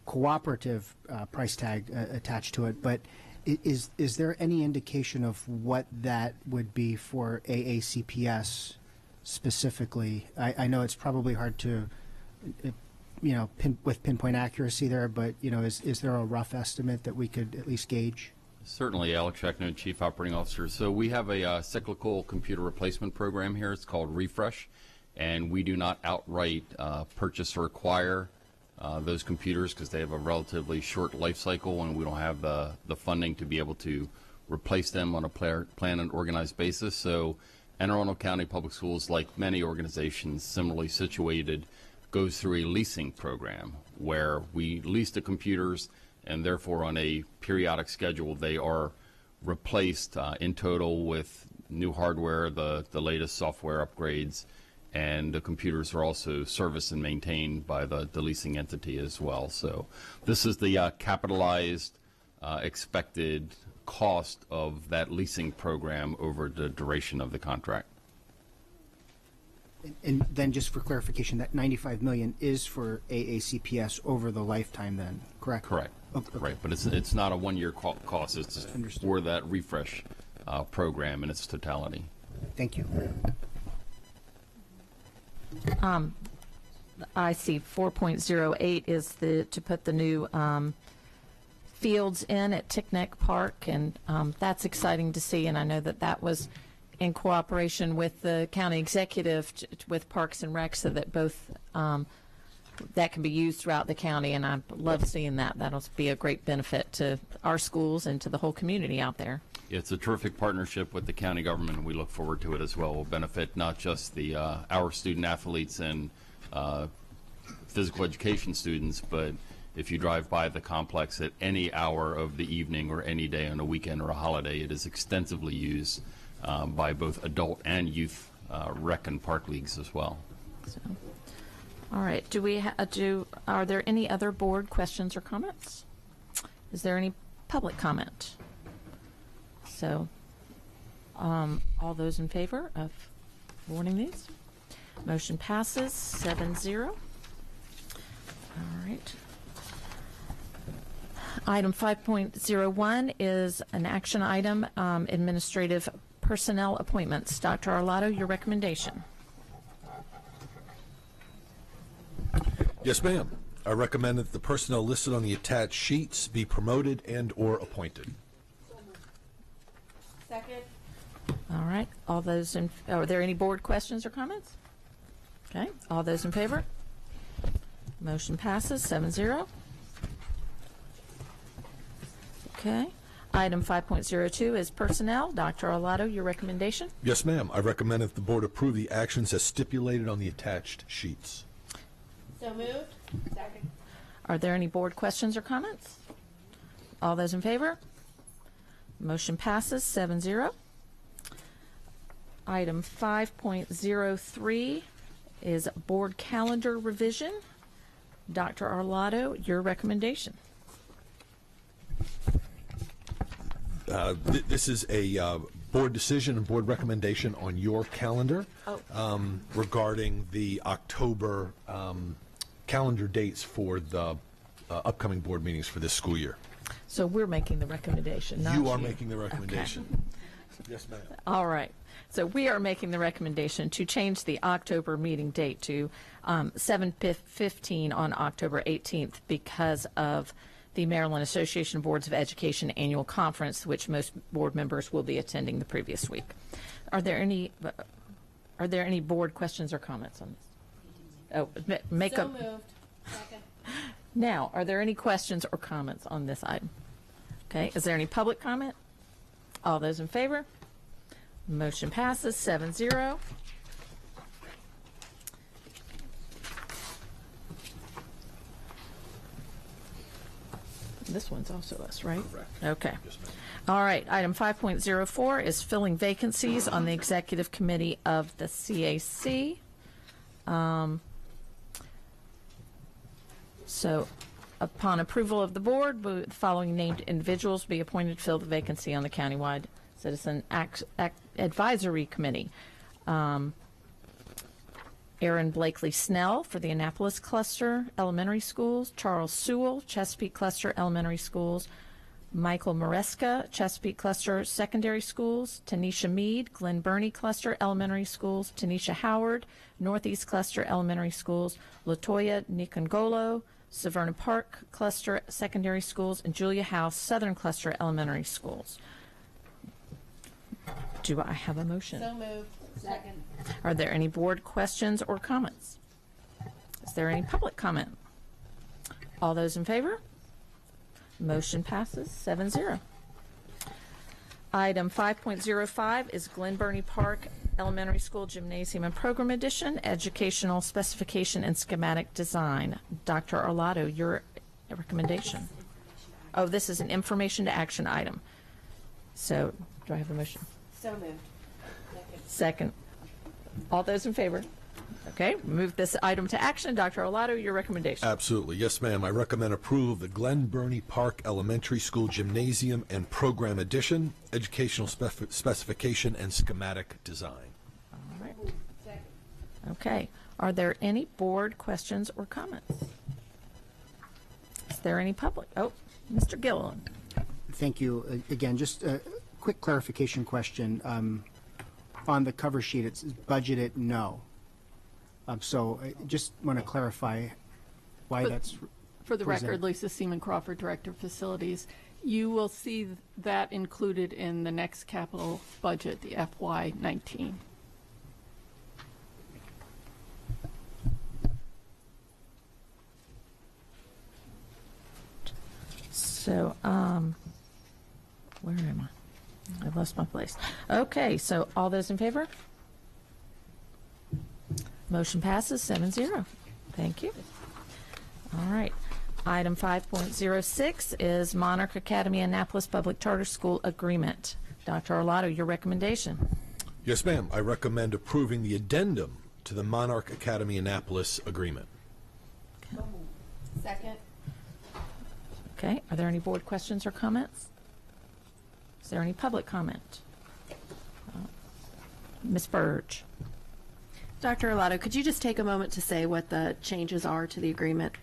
Speaker 3: cooperative price tag attached to it, but is there any indication of what that would be for AACPTAS specifically? I know it's probably hard to with pinpoint accuracy there, but is there a rough estimate that we could at least gauge?
Speaker 15: Certainly, Alex Szachnowicz, Chief Operating Officer. So we have a cyclical computer replacement program here. It's called Refresh, and we do not outright purchase or acquire those computers because they have a relatively short life cycle, and we don't have the funding to be able to replace them on a planned and organized basis. So Anne Arundel County Public Schools, like many organizations similarly situated, goes through a leasing program where we lease the computers, and therefore on a periodic schedule they are replaced in total with new hardware, the latest software upgrades, and the computers are also serviced and maintained by the leasing entity as well. So this is the capitalized expected cost of that leasing program over the duration of the contract.
Speaker 3: And then just for clarification, that $95 million is for AACPTAS over the lifetime then, correct?
Speaker 15: Correct.
Speaker 3: Okay.
Speaker 15: Right, but it's not a one-year cost. It's for that refresh program in its totality.
Speaker 3: Thank you.
Speaker 1: I see 4.08 is to put the new fields in at Tickneck Park, and that's exciting to see. And I know that was in cooperation with the county executive with Parks and Rec, so that both that can be used throughout the county. And I love seeing that. That'll be a great benefit to our schools and to the whole community out there.
Speaker 15: It's a terrific partnership with the county government, and we look forward to it as well. It will benefit not just the our student athletes and physical education students, but if you drive by the complex at any hour of the evening or any day on a weekend or a holiday, it is extensively used by both adult and youth rec and park leagues as well.
Speaker 1: So, all right. Are there any other board questions or comments? Is there any public comment? So, all those in favor of warning these? Motion passes 7-0. All right. Item 5.01 is an action item, administrative personnel appointments. Dr. Arlotto, your recommendation.
Speaker 14: Yes, ma'am. I recommend that the personnel listed on the attached sheets be promoted and or appointed.
Speaker 1: Second. All right. All those are there any board questions or comments? Okay. All those in favor? Motion passes 7-0. Okay. Item 5.02 is personnel. Dr. Arlotto, your recommendation?
Speaker 14: Yes, ma'am. I recommend that the board approve the actions as stipulated on the attached sheets.
Speaker 1: So moved. Second. Are there any board questions or comments? All those in favor? Motion passes 7-0. Item 5.03 is board calendar revision. Dr. Arlotto, your recommendation.
Speaker 14: This is a board decision and board recommendation on your calendar regarding the October calendar dates for the upcoming board meetings for this school year.
Speaker 1: So we're making the recommendation, not you.
Speaker 14: You are making the recommendation. Okay. Yes, ma'am.
Speaker 1: All right. So we are making the recommendation to change the October meeting date to 7/15 on October 18th because of the Maryland Association of Boards of Education annual conference, which most board members will be attending the previous week. Are there any board questions or comments on this? Oh, make
Speaker 5: so
Speaker 1: a.
Speaker 5: Moved. Second.
Speaker 1: Now, are there any questions or comments on this item? Okay. Is there any public comment? All those in favor? Motion passes 7-0. This one's also us, right?
Speaker 14: Correct.
Speaker 1: Okay.
Speaker 14: Yes, ma'am.
Speaker 1: All right. Item 5.04 is filling vacancies on the executive committee of the CAC. So, upon approval of the board, the following named individuals be appointed to fill the vacancy on the countywide Citizen Advisory Committee. Aaron Blakely Snell for the Annapolis Cluster Elementary Schools, Charles Sewell, Chesapeake Cluster Elementary Schools, Michael Maresca, Chesapeake Cluster Secondary Schools, Tanisha Mead, Glen Burnie Cluster Elementary Schools, Tanisha Howard, Northeast Cluster Elementary Schools, Latoya Nikongolo, Severna Park Cluster Secondary Schools, and Julia House Southern Cluster Elementary Schools. Do I have a motion?
Speaker 5: So moved. Second.
Speaker 1: Are there any board questions or comments? Is there any public comment? All those in favor? Motion passes 7-0. Item 5.05 is Glen Burnie Park Elementary School Gymnasium and Program Edition, Educational Specification and Schematic Design. Dr. Arlotto, your recommendation. Oh, this is an information to action item. So, do I have a motion?
Speaker 5: So moved.
Speaker 1: Second. All those in favor? Okay, move this item to action. Dr. Arlotto, your recommendation.
Speaker 14: Absolutely. Yes, ma'am. I recommend approval of the Glen Burnie Park Elementary School Gymnasium and Program Edition, Educational Specification and Schematic Design.
Speaker 1: All right. Okay. Are there any board questions or comments? Is there any public? Oh, Mr. Gilliland.
Speaker 3: Thank you. Again, just a quick clarification question. On the cover sheet, it says budgeted no. So I just want to clarify why that's
Speaker 1: For the
Speaker 3: presented.
Speaker 1: record, Lisa Seaman Crawford, Director of Facilities. You will see that included in the next capital budget, the FY19. So, where am I? I lost my place. Okay, so all those in favor? Motion passes 7-0. Thank you. All right. Item 5.06 is Monarch Academy Annapolis Public Charter School Agreement. Dr. Arlotto, your recommendation.
Speaker 14: Yes, ma'am. I recommend approving the addendum to the Monarch Academy Annapolis agreement.
Speaker 1: Second. Okay. Are there any board questions or comments? Is there any public comment? Ms. Burge.
Speaker 10: Dr. Arlotto, could you just take a moment to say what the changes are to the agreement?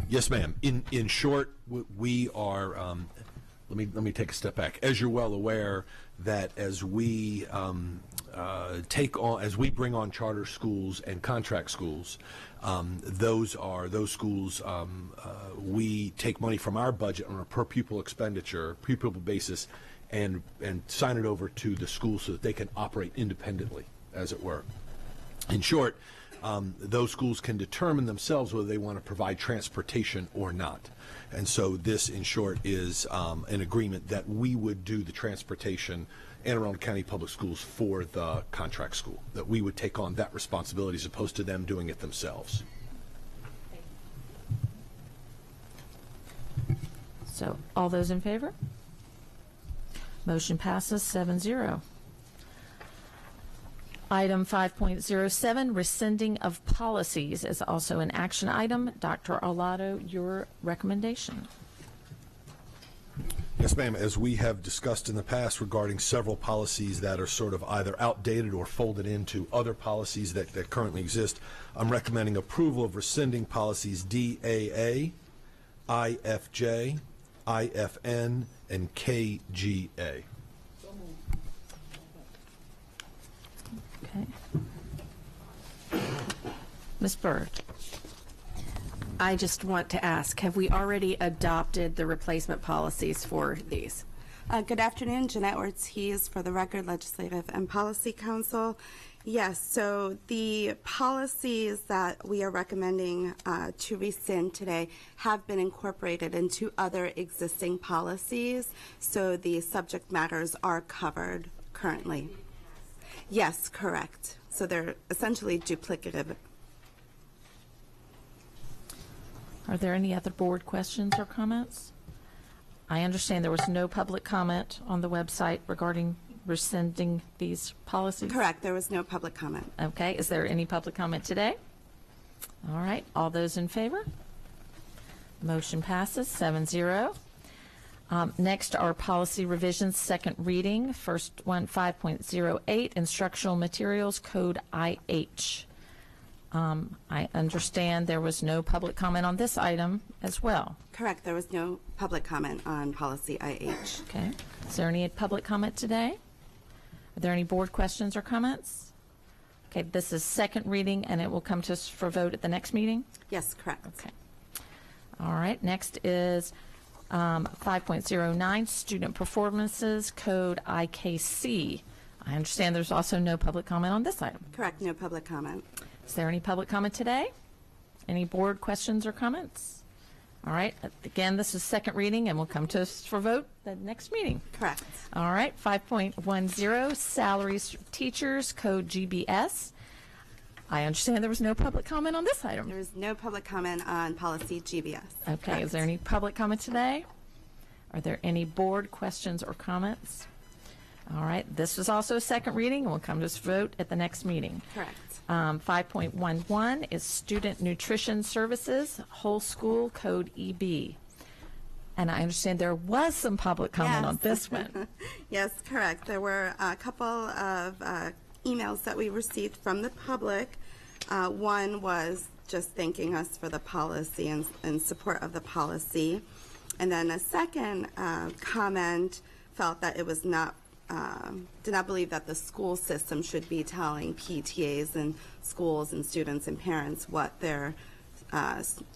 Speaker 14: Yes, ma'am. In short, we are. Let me take a step back. As you're well aware, that as we as we bring on charter schools and contract schools, those schools. We take money from our budget on a per pupil basis, and sign it over to the school so that they can operate independently, as it were. In short, those schools can determine themselves whether they want to provide transportation or not. And so this, in short, is an agreement that we would do the transportation Anne Arundel County Public Schools for the contract school, that we would take on that responsibility as opposed to them doing it themselves.
Speaker 1: So all those in favor? Motion passes 7-0. Item 5.07, rescinding of policies, is also an action item. Dr. Arlotto, your recommendation.
Speaker 14: Yes, ma'am. As we have discussed in the past regarding several policies that are sort of either outdated or folded into other policies that currently exist, I'm recommending approval of rescinding policies DAA, IFJ, IFN, and KGA.
Speaker 1: Okay. Ms. Bird.
Speaker 10: I just want to ask, have we already adopted the replacement policies for these?
Speaker 16: Good afternoon, Jeanette Ortiz for the Record Legislative and Policy Council. Yes, so the policies that we are recommending to rescind today have been incorporated into other existing policies, so the subject matters are covered currently. Yes, correct. So they're essentially duplicative.
Speaker 1: Are there any other board questions or comments? I understand there was no public comment on the website regarding rescinding these policies?
Speaker 16: Correct. There was no public comment.
Speaker 1: Okay. Is there any public comment today? All right. All those in favor? Motion passes 7-0. Next are policy revisions, second reading. First one, 5.08, Instructional Materials Code IH. I understand there was no public comment on this item as well.
Speaker 16: Correct. There was no public comment on policy IH.
Speaker 1: Okay. Is there any public comment today? Are there any board questions or comments? Okay, this is second reading, and it will come to us for vote at the next meeting?
Speaker 16: Yes, correct.
Speaker 1: Okay. All right. Next is 5.09, Student Performances Code IKC. I understand there's also no public comment on this item.
Speaker 16: Correct. No public comment.
Speaker 1: Is there any public comment today? Any board questions or comments? All right. Again, this is second reading and will come to us for vote the next meeting.
Speaker 16: Correct.
Speaker 1: All right. 5.10, Salaries for Teachers Code GBS. I understand there was no public comment on this item.
Speaker 16: There is no public comment on policy GBS.
Speaker 1: Okay.
Speaker 16: Correct.
Speaker 1: Is there any public comment today? Are there any board questions or comments? All right. This was also a second reading and will come to us for vote at the next meeting.
Speaker 16: Correct.
Speaker 1: 5.11 is Student Nutrition Services, Whole School Code EB. And I understand there was some public comment on this one.
Speaker 16: Yes, correct. There were a couple of emails that we received from the public. One was just thanking us for the policy and in support of the policy. And then a second comment felt that it was not that the school system should be telling PTAs and schools and students and parents what their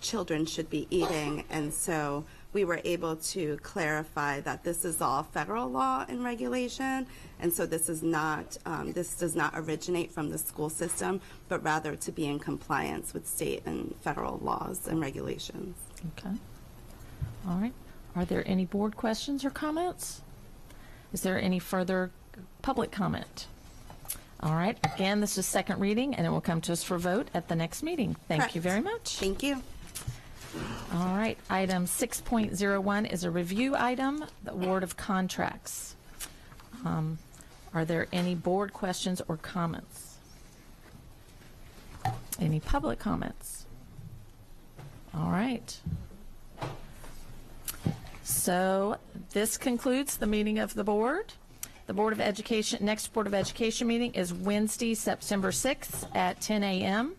Speaker 16: children should be eating. And so we were able to clarify that this is all federal law and regulation, and so this is not, this does not originate from the school system, but rather to be in compliance with state and federal laws and regulations.
Speaker 1: Okay. All right. Are there any board questions or comments? Is there any further public comment? All right. Again, this is second reading, and it will come to us for vote at the next meeting. Thank you very much.
Speaker 16: Thank you.
Speaker 1: All right. Item 6.01 is a review item, the award of contracts. Are there any board questions or comments? Any public comments? All right. So this concludes the meeting of the board. The Board of Education, next Board of Education meeting is Wednesday, September 6th at 10 a.m.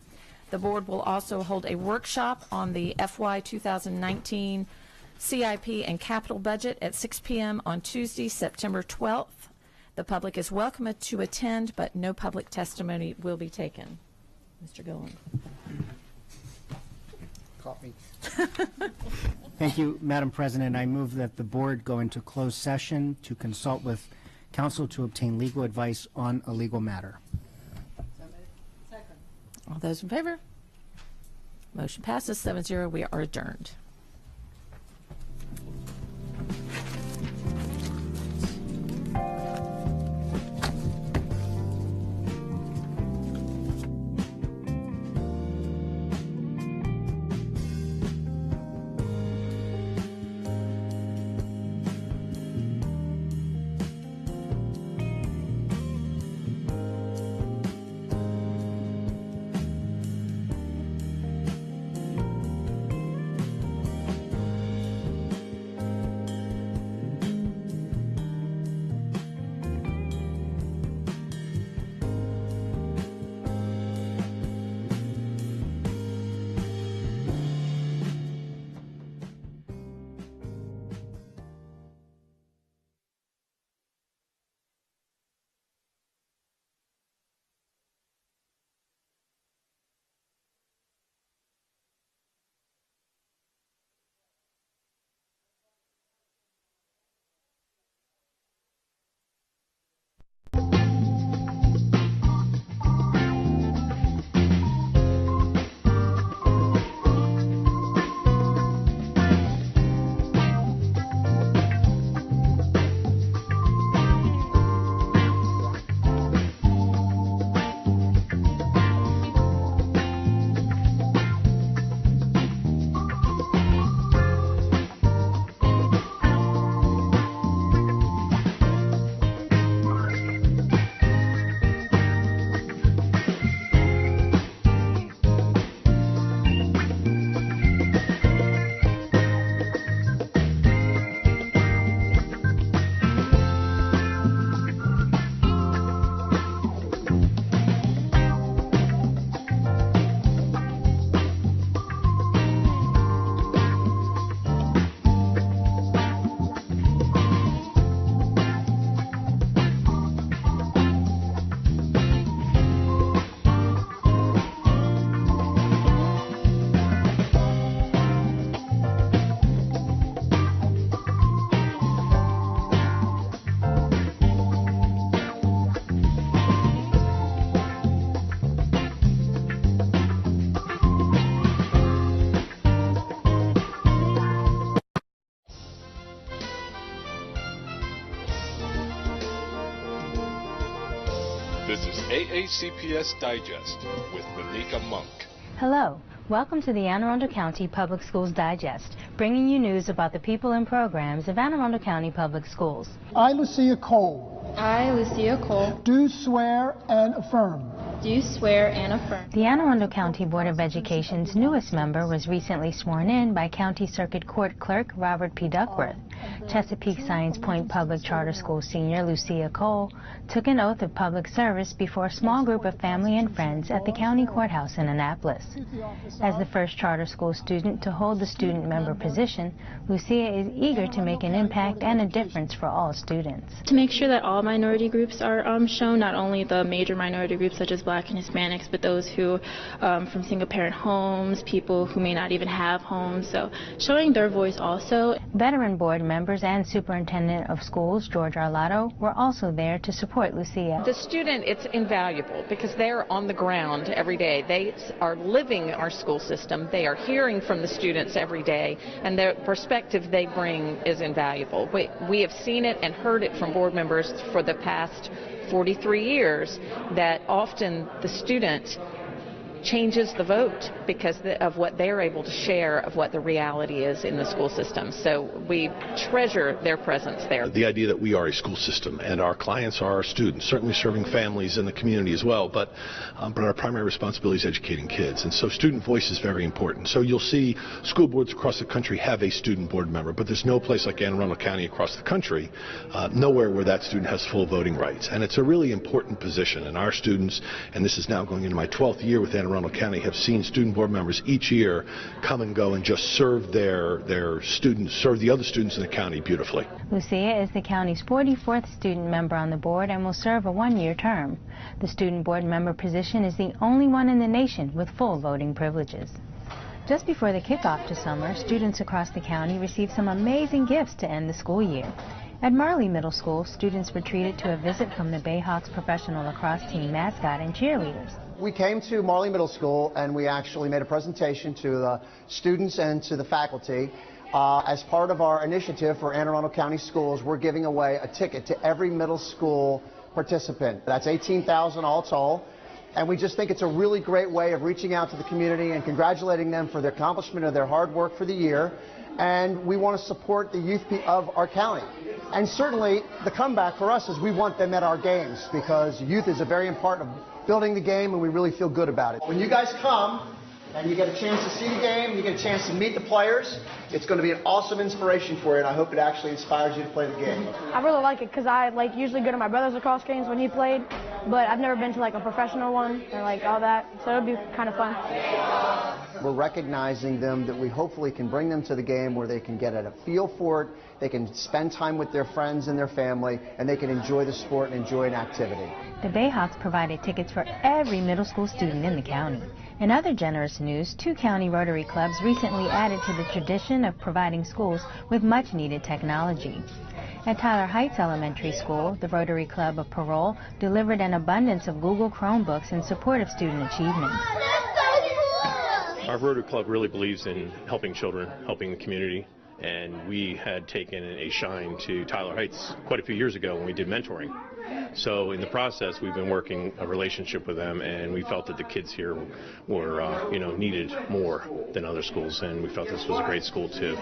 Speaker 1: The board will also hold a workshop on the FY 2019 CIP and capital budget at 6 p.m. on Tuesday, September 12th. The public is welcome to attend, but no public testimony will be taken. Mr. Gillen.
Speaker 3: Caught me. Thank you, Madam President. I move that the board go into closed session to consult with counsel to obtain legal advice on a legal matter.
Speaker 1: All those in favor? Motion passes 7-0. We are adjourned.
Speaker 17: This is AACPTAS Digest with Monica Monk.
Speaker 18: Hello. Welcome to the Anne Arundel County Public Schools Digest, bringing you news about the people and programs of Anne Arundel County Public Schools.
Speaker 19: I, Lucia Cole.
Speaker 18: I, Lucia Cole.
Speaker 19: Do swear and affirm.
Speaker 18: Do swear and affirm. The Anne Arundel County Board of Education's newest member was recently sworn in by County Circuit Court Clerk Robert P. Duckworth. Chesapeake Science Point Public Charter School senior Lucia Cole took an oath of public service before a small group of family and friends at the county courthouse in Annapolis. As the first charter school student to hold the student member position, Lucia is eager to make an impact and a difference for all students.
Speaker 2: To make sure that all minority groups are shown, not only the major minority groups such as Black and Hispanics, but those who from single-parent homes, people who may not even have homes, so showing their voice also.
Speaker 18: Veteran board members and Superintendent of Schools, George Arlotto, were also there to support Lucia.
Speaker 20: The student, it's invaluable because they're on the ground every day. They are living our school system. They are hearing from the students every day, and the perspective they bring is invaluable. We have seen it and heard it from board members for the past 43 years that often the student changes the vote because of what they're able to share of what the reality is in the school system. So we treasure their presence there.
Speaker 21: The idea that we are a school system and our clients are our students, certainly serving families in the community as well, but our primary responsibility is educating kids. And so student voice is very important. So you'll see school boards across the country have a student board member, but there's no place like Anne Arundel County across the country, nowhere where that student has full voting rights. And it's a really important position. And our students, and this is now going into my 12th year with Anne Arundel County, have seen student board members each year come and go and just serve their students, serve the other students in the county beautifully.
Speaker 18: Lucia is the county's 44th student member on the board and will serve a one-year term. The student board member position is the only one in the nation with full voting privileges. Just before the kickoff to summer, students across the county received some amazing gifts to end the school year. At Marley Middle School, students were treated to a visit from the Bayhawks professional lacrosse team mascot and cheerleaders.
Speaker 24: We came to Marley Middle School and we actually made a presentation to the students and to the faculty. As part of our initiative for Anne Arundel County Schools, we're giving away a ticket to every middle school participant. That's $18,000 all told. And we just think it's a really great way of reaching out to the community and congratulating them for the accomplishment of their hard work for the year. And we want to support the youth of our county. And certainly the comeback for us is we want them at our games because youth is a very important part of building the game and we really feel good about it. When you guys come and you get a chance to see the game, you get a chance to meet the players, it's going to be an awesome inspiration for you, and I hope it actually inspires you to play the game.
Speaker 25: I really like it because I usually go to my brother's lacrosse games when he played, but I've never been to a professional one or all that, so it'll be kind of fun.
Speaker 24: We're recognizing them that we hopefully can bring them to the game where they can get a feel for it, they can spend time with their friends and their family, and they can enjoy the sport and enjoy an activity.
Speaker 18: The Bayhawks provided tickets for every middle school student in the county. In other generous news, 2 county Rotary clubs recently added to the tradition of providing schools with much-needed technology. At Tillar Heights Elementary School, the Rotary Club of Parole delivered an abundance of Google Chromebooks in support of student achievement.
Speaker 26: Our Rotary Club really believes in helping children, helping the community, and we had taken a shine to Tillar Heights quite a few years ago when we did mentoring. So in the process, we've been working a relationship with them, and we felt that the kids here were, needed more than other schools, and we felt this was a great school to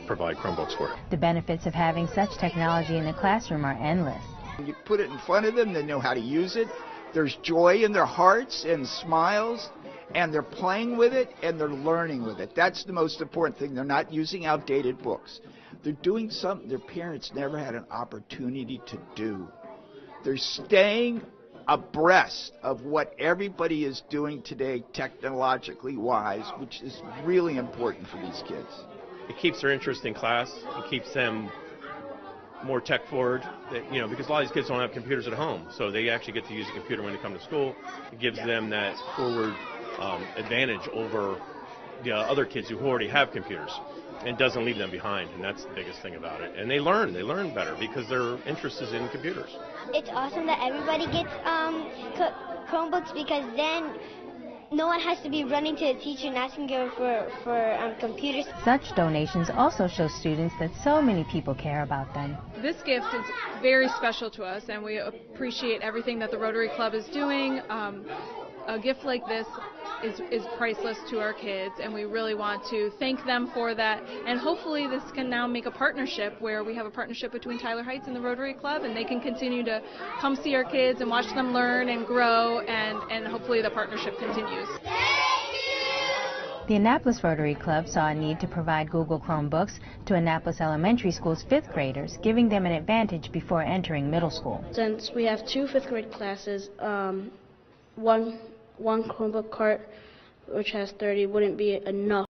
Speaker 26: provide Chromebooks for.
Speaker 18: The benefits of having such technology in the classroom are endless.
Speaker 27: You put it in front of them, they know how to use it. There's joy in their hearts and smiles, and they're playing with it, and they're learning with it. That's the most important thing. They're not using outdated books. They're doing something their parents never had an opportunity to do. They're staying abreast of what everybody is doing today technologically wise, which is really important for these kids.
Speaker 26: It keeps their interest in class. It keeps them more tech forward, because a lot of these kids don't have computers at home, so they actually get to use a computer when they come to school. It gives them that forward advantage over the other kids who already have computers, and doesn't leave them behind, and that's the biggest thing about it. And they learn better because their interest is in computers.
Speaker 28: It's awesome that everybody gets Chromebooks because then no one has to be running to a teacher and asking her for computers.
Speaker 18: Such donations also show students that so many people care about them.
Speaker 29: This gift is very special to us, and we appreciate everything that the Rotary Club is doing. A gift like this is priceless to our kids, and we really want to thank them for that. And hopefully this can now make a partnership where we have a partnership between Tillar Heights and the Rotary Club, and they can continue to come see our kids and watch them learn and grow, and hopefully the partnership continues.
Speaker 18: The Annapolis Rotary Club saw a need to provide Google Chromebooks to Annapolis Elementary School's 5th graders, giving them an advantage before entering middle school.
Speaker 4: Since we have 2 5th grade classes, one Chromebook cart, which has 30, wouldn't be enough.